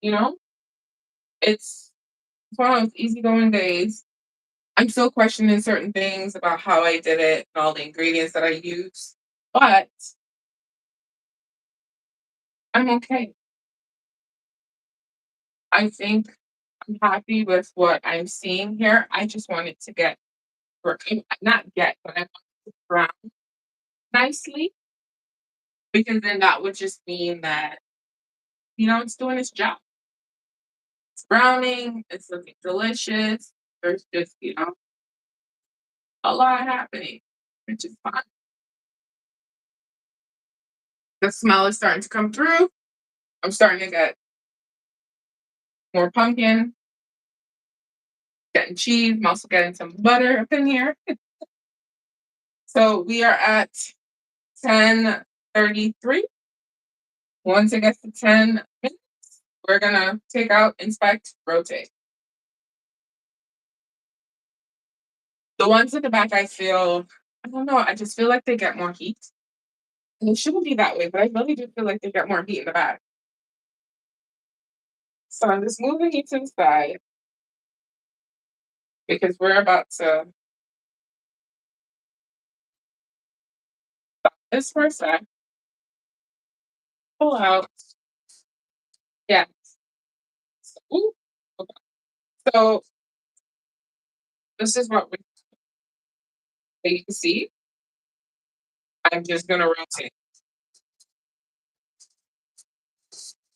you know, it's one of those easygoing days. I'm still questioning certain things about how I did it and all the ingredients that I used, but I'm okay. I think I'm happy with what I'm seeing here. I just wanted to get, not get, but I want it to brown nicely because then that would just mean that, it's doing its job. It's browning, it's looking delicious. There's just, a lot happening, which is fine. The smell is starting to come through. I'm starting to get more pumpkin, getting cheese. I'm also getting some butter up in here. So we are at 10:33. Once it gets to 10 minutes, we're gonna take out, inspect, rotate. The ones in the back, I don't know, I just feel like they get more heat. And it shouldn't be that way, but I really do feel like they get more heat in the back. So I'm just moving it to the side because we're about to this for a sec, pull out. Yeah. Ooh, okay. So this is what you can see. I'm just gonna rotate.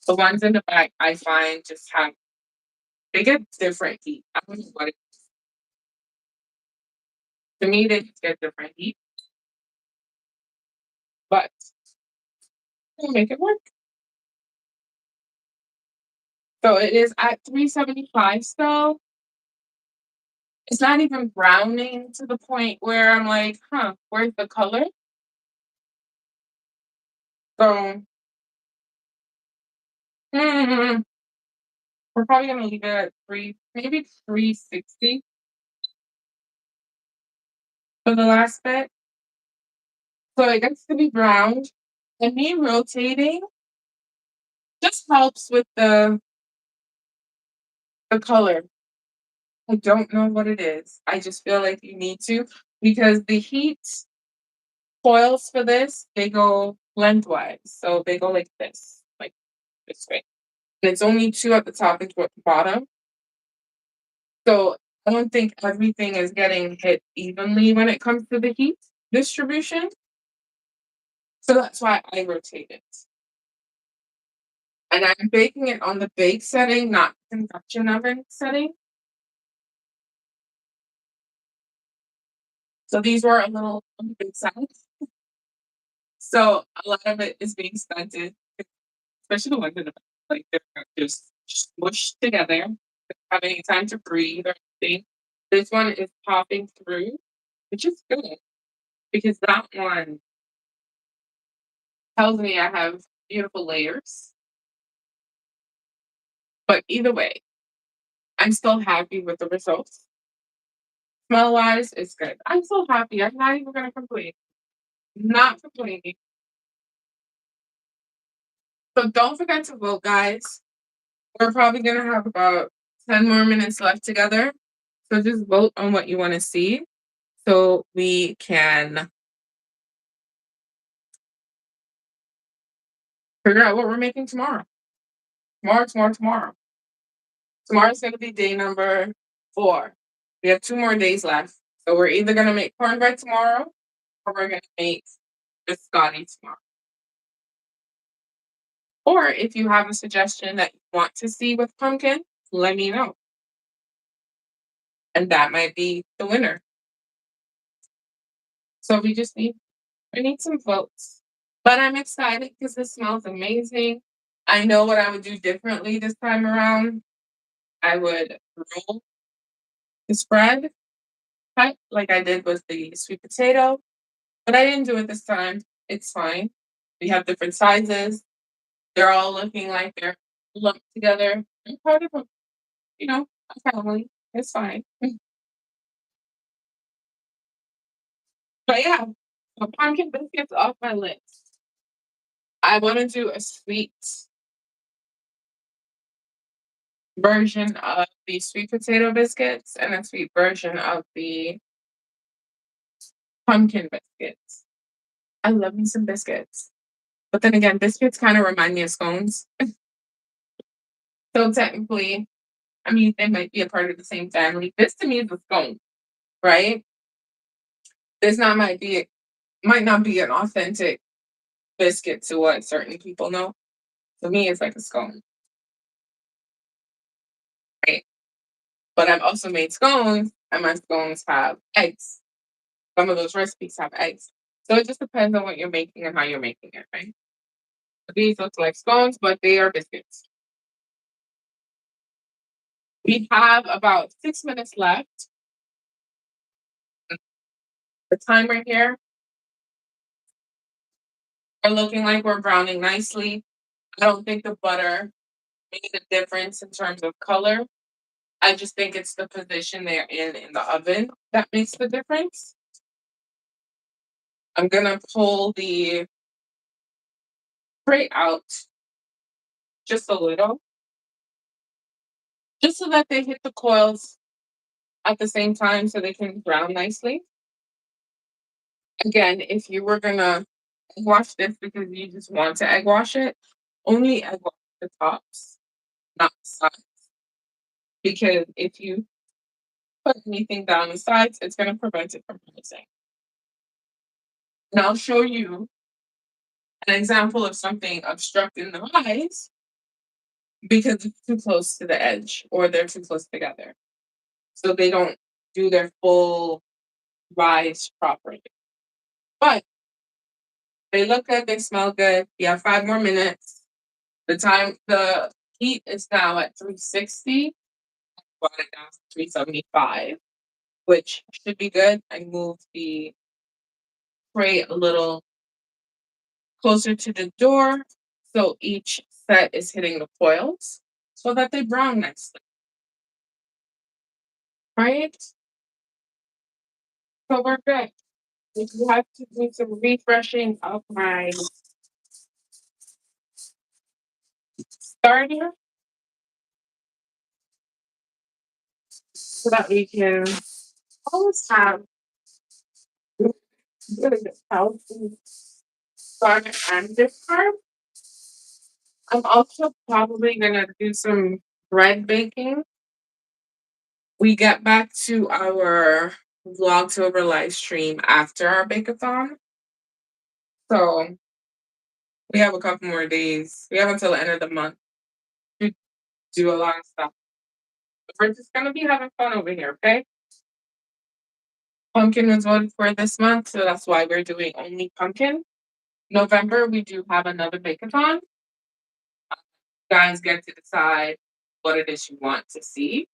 The ones in the back, I find just have they get different heat. I don't know what it to me they just get different heat, but we'll make it work. So it is at 375 still. It's not even browning to the point where I'm like, huh, where's the color? So mm, We're probably gonna leave it at maybe 360 for the last bit. So it gets to be browned. And me rotating just helps with the color. I don't know what it is. I just feel like you need to because the heat coils for this, they go lengthwise. So they go like this way. And it's only two at the top and two at the bottom. So I don't think everything is getting hit evenly when it comes to the heat distribution. So that's why I rotate it. And I'm baking it on the bake setting, not convection oven setting. So these were a little on the big side. So a lot of it is being stunted, especially the ones in the back. Like they're just smushed together, don't have any time to breathe or anything. This one is popping through, which is good because that one tells me I have beautiful layers. But either way, I'm still happy with the results. Smell wise, it's good. I'm so happy. I'm not even gonna complain. Not complaining. So don't forget to vote, guys. We're probably gonna have about 10 more minutes left together. So just vote on what you want to see so we can figure out what we're making tomorrow. Tomorrow. Tomorrow's gonna be day number 4. We have 2 more days left. So we're either gonna make cornbread tomorrow or we're gonna make biscotti tomorrow. Or if you have a suggestion that you want to see with pumpkin, let me know. And that might be the winner. So we need some votes. But I'm excited because this smells amazing. I know what I would do differently this time around. I would roll the spread cut like I did with the sweet potato, but I didn't do it this time. It's fine. We have different sizes. They're all looking like they're lumped together. I'm part of a family. It's fine. But yeah, so pumpkin biscuits off my list. I want to do a sweet version of the sweet potato biscuits and a sweet version of the pumpkin biscuits. I love me some biscuits. But then again, biscuits kind of remind me of scones. So technically, I mean, they might be a part of the same family. This to me is a scone, right? This not might not be an authentic biscuit to what certain people know. To me, it's like a scone, right? But I've also made scones, and my scones have eggs. Some of those recipes have eggs. So it just depends on what you're making and how you're making it, right? These look like scones, but they are biscuits. We have about 6 minutes left. The timer here are looking like we're browning nicely. I don't think the butter made a difference in terms of color. I just think it's the position they're in the oven that makes the difference. I'm gonna pull the tray out just a little, just so that they hit the coils at the same time so they can brown nicely. Again, if you were gonna egg wash this because you just want to egg wash it, only egg wash the tops, not the sides. Because if you put anything down the sides, it's gonna prevent it from rising. And I'll show you an example of something obstructing the rise because it's too close to the edge or they're too close together. So they don't do their full rise properly. But they look good, they smell good. We have 5 more minutes. The heat is now at 360. Brought it down to 375, which should be good. I moved the tray a little closer to the door so each set is hitting the coils. so that they brown nicely, right? So we're good. If you have to do some refreshing of my starter so that we can always have good healthy starter and discard. I'm also probably gonna do some bread baking. We get back to our Vlogtober live stream after our Bakeathon. So we have a couple more days. We have until the end of the month to do a lot of stuff. But we're just gonna be having fun over here, okay? Pumpkin was voted for this month, so that's why we're doing only pumpkin. November, we do have another Bakeathon. You guys get to decide what it is you want to see.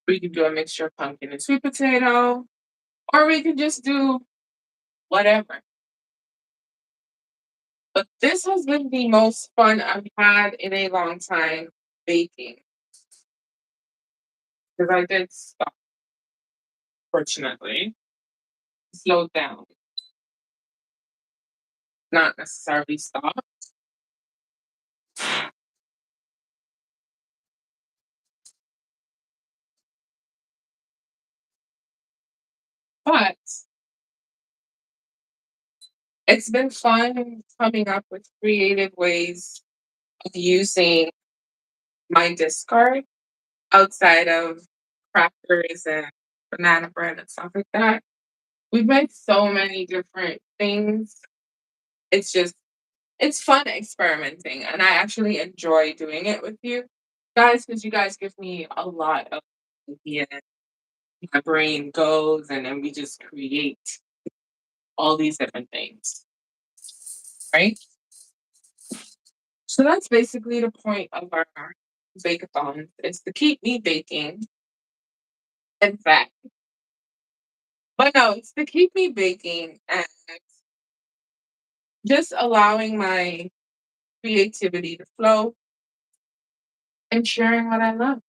We can do a mixture of pumpkin and sweet potato, or we can just do whatever. But this has been the most fun I've had in a long time baking because I did stop, fortunately, slowed down, not necessarily stop. But it's been fun coming up with creative ways of using my discard outside of crackers and banana bread and stuff like that. We've made so many different things. It's just, it's fun experimenting, and I actually enjoy doing it with you guys because you guys give me a lot of ideas. My brain goes, and then we just create all these different things, right? So that's basically the point of our Bakeathon. It's to keep me baking, in fact. But no, it's to keep me baking and just allowing my creativity to flow and sharing what I love.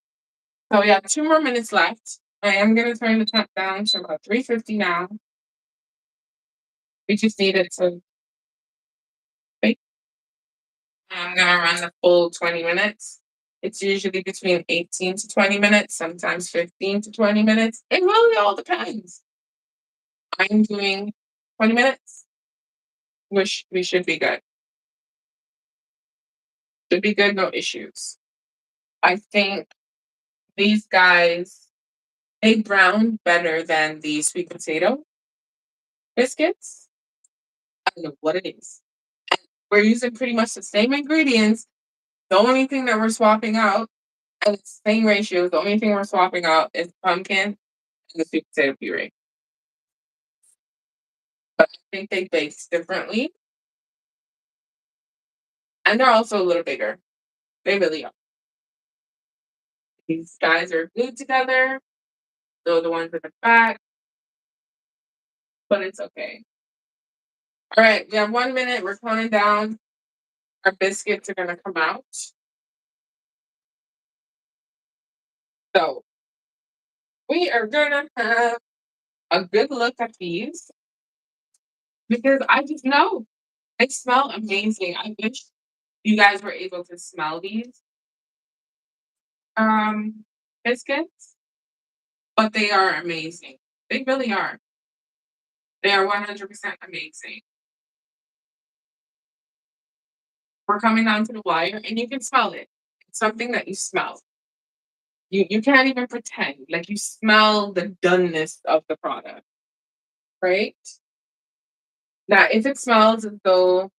So we have 2 more minutes left. I am gonna turn the temp down to about 350 now. We just need it to bake. I'm gonna run the full 20 minutes. It's usually between 18 to 20 minutes, sometimes 15 to 20 minutes. It really all depends. I'm doing 20 minutes, which we should be good. Should be good, no issues. I think these guys, they brown better than the sweet potato biscuits. I don't know what it is. We're using pretty much the same ingredients. The only thing that we're swapping out, and it's the same ratio, the only thing we're swapping out is pumpkin and the sweet potato puree. But I think they bake differently. And they're also a little bigger. They really are. These guys are glued together. They're the ones at the back, but it's okay. All right, we have 1 minute. We're counting down. Our biscuits are gonna come out. So we are gonna have a good look at these because I just know they smell amazing. I wish you guys were able to smell these um biscuits, but they are amazing. They really are. They are 100% amazing. We're coming down to the wire and you can smell it. It's something that you smell. You can't even pretend. Like you smell the doneness of the product, right? Now if it smells as though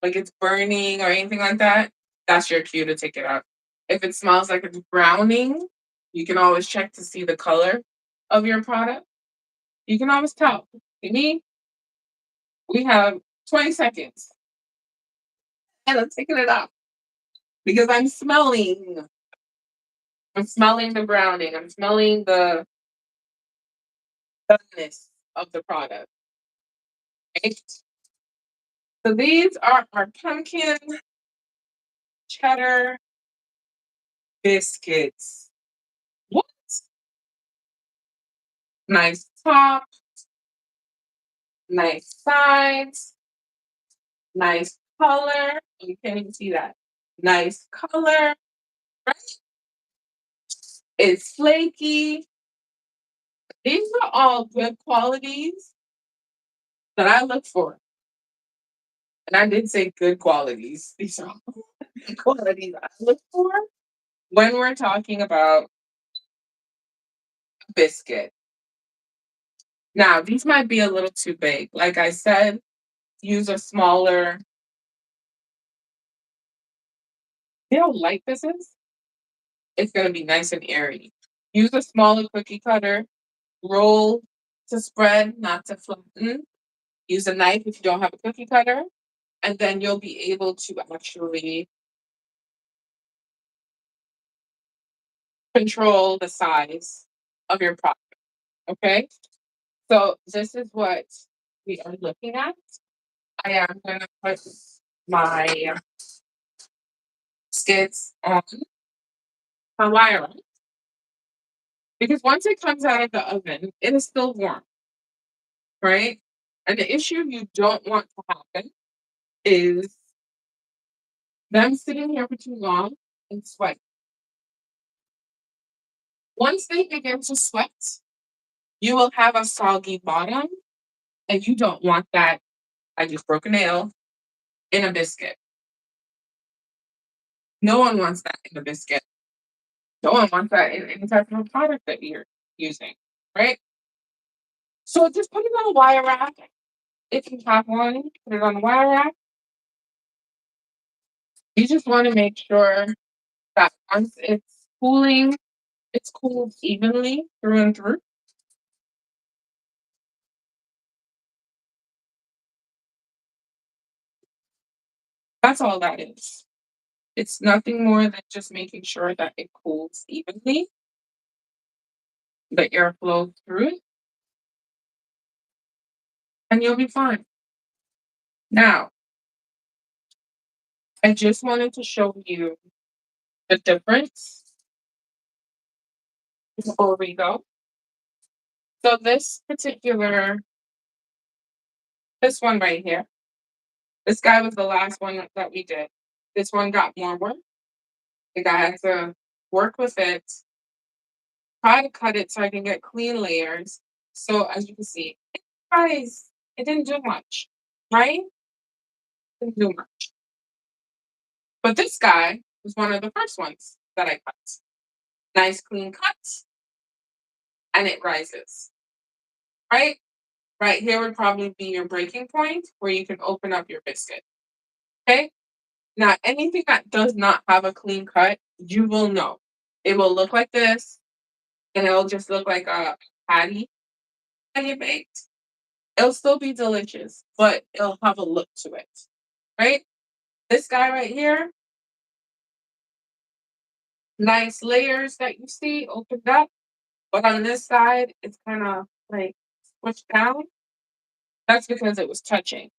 like it's burning or anything like that, that's your cue to take it out. If it smells like it's browning, you can always check to see the color of your product. You can always tell. To me, we have 20 seconds and I'm taking it off because I'm smelling the browning. I'm smelling the doneness of the product. Right? So these are our pumpkin, cheddar, Biscuits. What? Nice top, nice sides, nice color. You can't even see that. Nice color, right? It's flaky. These are all good qualities that I look for. And I did say good qualities. These are all good qualities I look for when we're talking about biscuit. Now, these might be a little too big. Like I said, use a smaller. You know how light this is? It's going to be nice and airy. Use a smaller cookie cutter. Roll to spread, not to flatten. Use a knife if you don't have a cookie cutter. And then you'll be able to actually control the size of your product. Okay? So this is what we are looking at. I am going to put my skits on my wire rack because once it comes out of the oven, it is still warm, right? And the issue you don't want to happen is them sitting here for too long and sweat. Once they begin to sweat, you will have a soggy bottom, and you don't want that. I just broke a nail in a biscuit. No one wants that in a biscuit. No one wants that in any type of product that you're using, right? So just put it on a wire rack. If you have one, put it on a wire rack. You just want to make sure that once it's cooling, it's cooled evenly through and through. That's all that is. It's nothing more than just making sure that it cools evenly, the air flows through it, and you'll be fine. Now, I just wanted to show you the difference before we go. So this one right here, this guy was the last one that we did. This one got more work. The guy had to work with it, try to cut it so I can get clean layers. So as you can see, guys, it didn't do much, right? Didn't do much. But this guy was one of the first ones that I cut. Nice clean cut, and it rises, right? Right here would probably be your breaking point where you can open up your biscuit. Okay? Now, anything that does not have a clean cut, you will know. It will look like this, and it'll just look like a patty that you baked. It'll still be delicious, but it'll have a look to it, right? This guy right here, nice layers that you see opened up, but on this side, it's kind of like pushed down. That's because it was touching.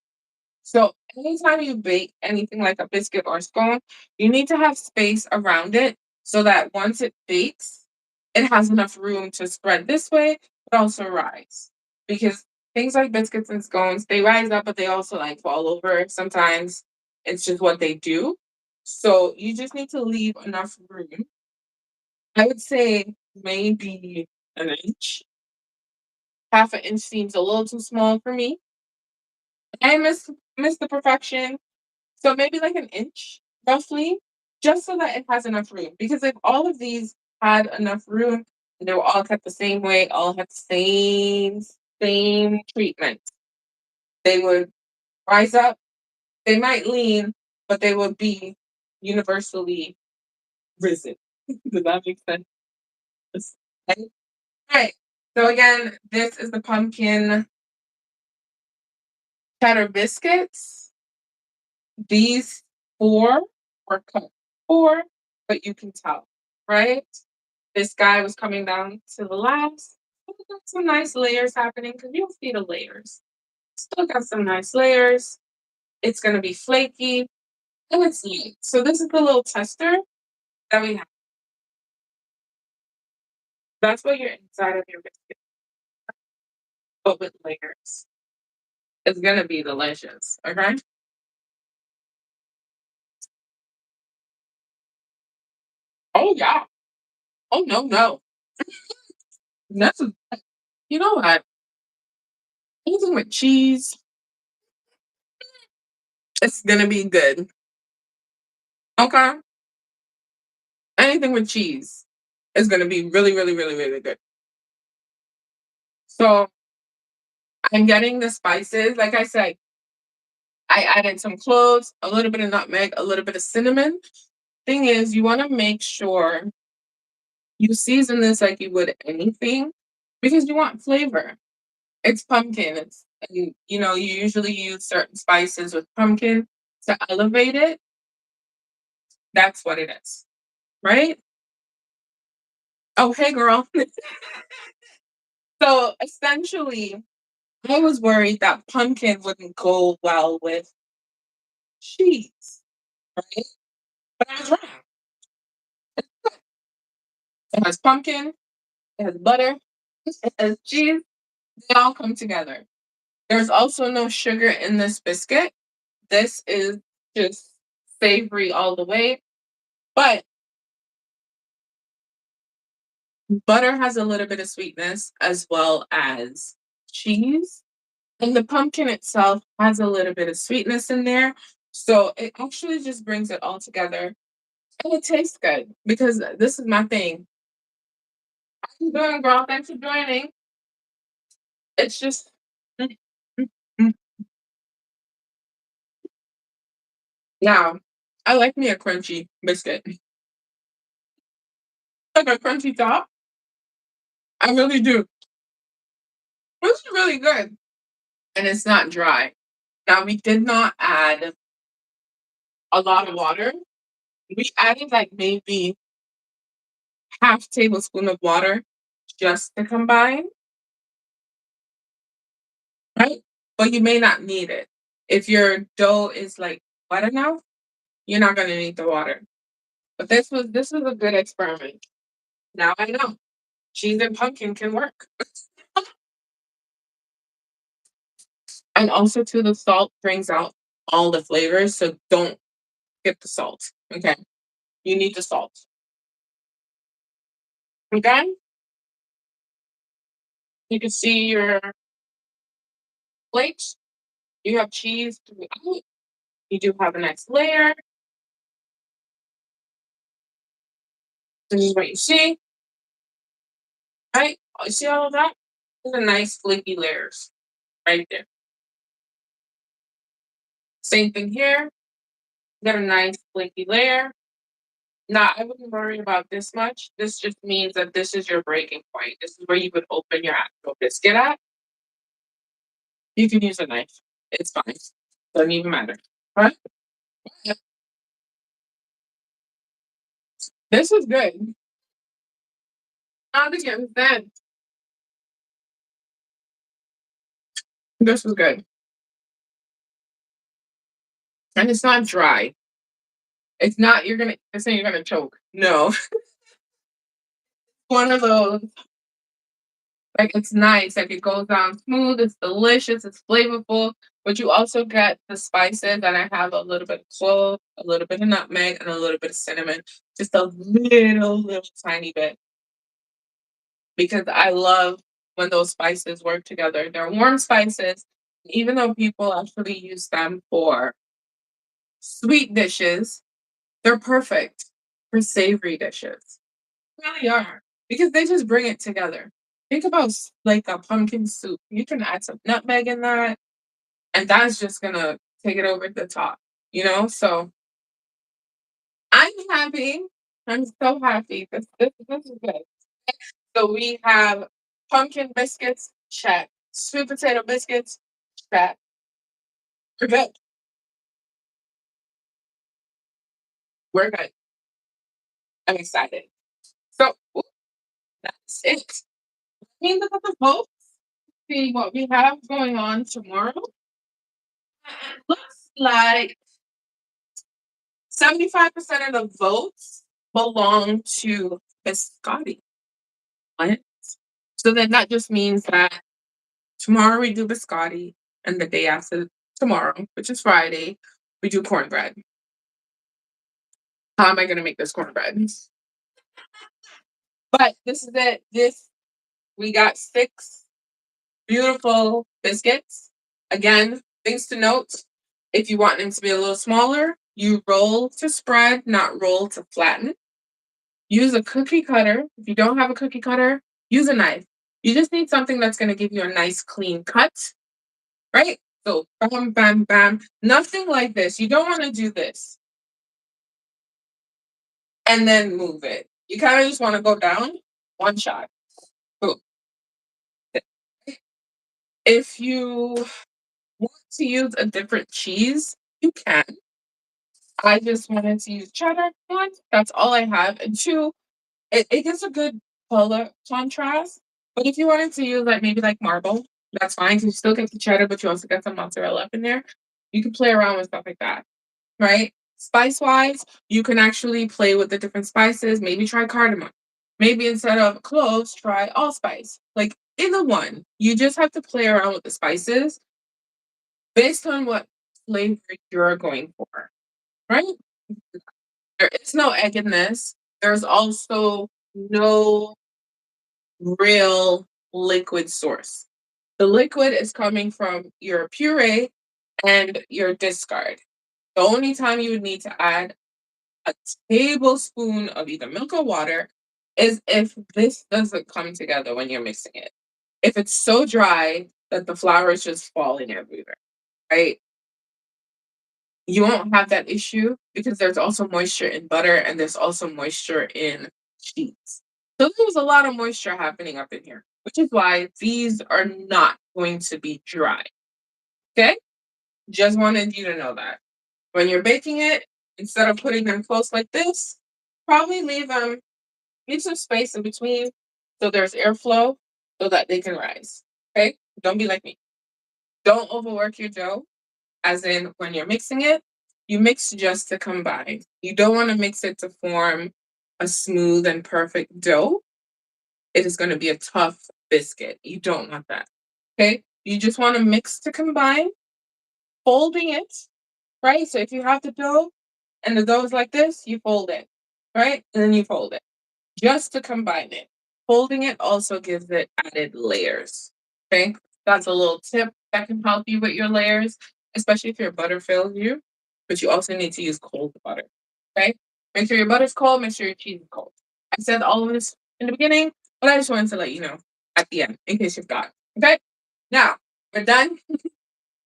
So anytime you bake anything like a biscuit or scone, you need to have space around it so that once it bakes, it has enough room to spread this way, but also rise. Because things like biscuits and scones, they rise up, but they also like fall over. Sometimes it's just what they do. So you just need to leave enough room. I would say maybe an inch. Half an inch seems a little too small for me. I miss the perfection. So maybe like an inch, roughly, just so that it has enough room. Because if all of these had enough room and they were all cut the same way, all had the same treatment, they would rise up. They might lean, but they would be universally risen. Does that make sense? Okay. All right. So again, this is the pumpkin cheddar biscuits. These four were cut four, but you can tell, right? This guy was coming down to the last. Still got some nice layers happening because you'll see the layers. Still got some nice layers. It's going to be flaky and it's light. So this is the little tester that we have. That's what your inside of your biscuit, but with layers. It's gonna be delicious. Okay. Oh yeah. Oh no, no. That's you know what? Anything with cheese, it's gonna be good. Okay. Anything with cheese is gonna be really, really, really, really good. So I'm getting the spices. Like I said, I added some cloves, a little bit of nutmeg, a little bit of cinnamon. Thing is, you want to make sure you season this like you would anything because you want flavor. It's pumpkin. It's and you usually use certain spices with pumpkin to elevate it. That's what it is, right? Oh, hey, girl. So essentially, I was worried that pumpkin wouldn't go well with cheese, right? But I was wrong. It has pumpkin, it has butter, it has cheese. They all come together. There's also no sugar in this biscuit. This is just savory all the way. But butter has a little bit of sweetness as well as cheese. And the pumpkin itself has a little bit of sweetness in there. So it actually just brings it all together. And it tastes good because this is my thing. How you doing, girl? Thanks for joining. It's just mm, mm, mm. Now, I like me a crunchy biscuit. Like a crunchy top. I really do. This is really good. And it's not dry. Now we did not add a lot of water. We added like maybe half tablespoon of water just to combine, right? But you may not need it. If your dough is like wet enough, you're not gonna need the water. But this was a good experiment. Now I know cheese and pumpkin can work. And also too, the salt brings out all the flavors, so don't skip the salt. Okay. You need the salt. Okay? You can see your plate. You have cheese throughout. You do have a nice layer. This is what you see, right? You see all of that? These are nice flaky layers right there. Same thing here. Got a nice flaky layer. Now, I wouldn't worry about this much. This just means that this is your breaking point. This is where you would open your actual biscuit at. You can use a knife. It's fine. Doesn't even matter. Right? This was good. I think it was good. This was good. And it's not dry. It's not it's not you're gonna choke. No. One of those, like it's nice, like it goes down smooth, it's delicious, it's flavorful, but you also get the spices, and I have a little bit of clove, a little bit of nutmeg, and a little bit of cinnamon, just a little tiny bit, because I love when those spices work together. They're warm spices, even though people actually use them for sweet dishes, they're perfect for savory dishes. Really are because they just bring it together. Think about like a pumpkin soup. You can add some nutmeg in that, and that's just gonna take it over the top. So I'm happy. I'm so happy. This is good. So we have pumpkin biscuits. Check. Sweet potato biscuits. Check. We're good. We're good. I'm excited. So ooh, that's it. Let me look at the votes. See what we have going on tomorrow. Looks like 75% of the votes belong to Biscotti. want. So then that just means that tomorrow we do biscotti, and the day after tomorrow, which is Friday, we do cornbread. How am I going to make this cornbread? But this is it. We got 6 beautiful biscuits. Again, things to note, if you want them to be a little smaller, you roll to spread, not roll to flatten. Use a cookie cutter. If you don't have a cookie cutter, use a knife. You just need something that's going to give you a nice clean cut, right? So bam, bam, bam. Nothing like this. You don't want to do this and then move it. You kind of just want to go down one shot. Boom. If you want to use a different cheese, you can. I just wanted to use cheddar. One, that's all I have. And two, it gives a good color contrast. But if you wanted to use like maybe like marble, that's fine. 'Cause you still get the cheddar, but you also get some mozzarella up in there. You can play around with stuff like that, right? Spice wise, you can actually play with the different spices. Maybe try cardamom. Maybe instead of cloves, try allspice. Like either one. You just have to play around with the spices based on what flavor you're going for, right? There is no egg in this. There's also no real liquid source. The liquid is coming from your puree and your discard. The only time you would need to add a tablespoon of either milk or water is if this doesn't come together when you're mixing it. If it's so dry that the flour is just falling everywhere, right? You won't have that issue because there's also moisture in butter and there's also moisture in cheese. So there's a lot of moisture happening up in here, which is why these are not going to be dry. Okay? Just wanted you to know that. When you're baking it, instead of putting them close like this, probably leave some space in between so there's airflow so that they can rise. Okay? Don't be like me. Don't overwork your dough, as in when you're mixing it, you mix just to combine. You don't want to mix it to form a smooth and perfect dough. It is going to be a tough biscuit. You don't want that. Okay? You just want to mix to combine, folding it, right? So if you have the dough and the dough is like this, you fold it, right? And then you fold it just to combine it. Folding it also gives it added layers. Okay? That's a little tip that can help you with your layers, especially if your butter fails you. But you also need to use cold butter. Okay? Make sure your butter's cold, make sure your cheese is cold. I said all of this in the beginning, but I just wanted to let you know at the end in case you forgot. Okay? Now, we're done.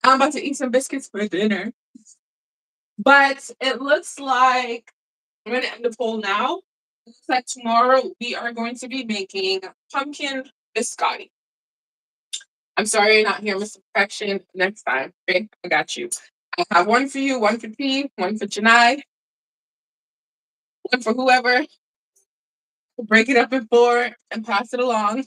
I'm about to eat some biscuits for dinner. But it looks like I'm going to end the poll now. It looks like tomorrow we are going to be making pumpkin biscotti. I'm sorry you're not here, Mr. Perfection. Next time, okay? I got you. I have one for you, one for P, one for Janai, one for whoever. Break it up in 4 and pass it along.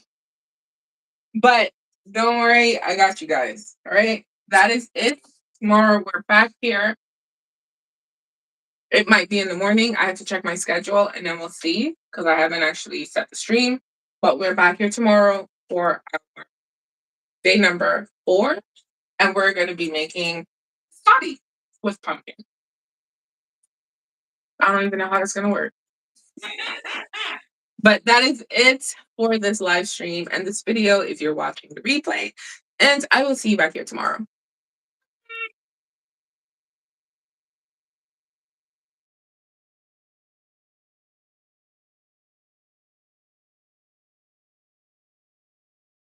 But don't worry, I got you guys. All right? That is it. Tomorrow we're back here. It might be in the morning. I have to check my schedule and then we'll see because I haven't actually set the stream. But we're back here tomorrow for our day number 4. And we're going to be making biscotti with pumpkin. I don't even know how it's going to work. But that is it for this live stream and this video if you're watching the replay. And I will see you back here tomorrow.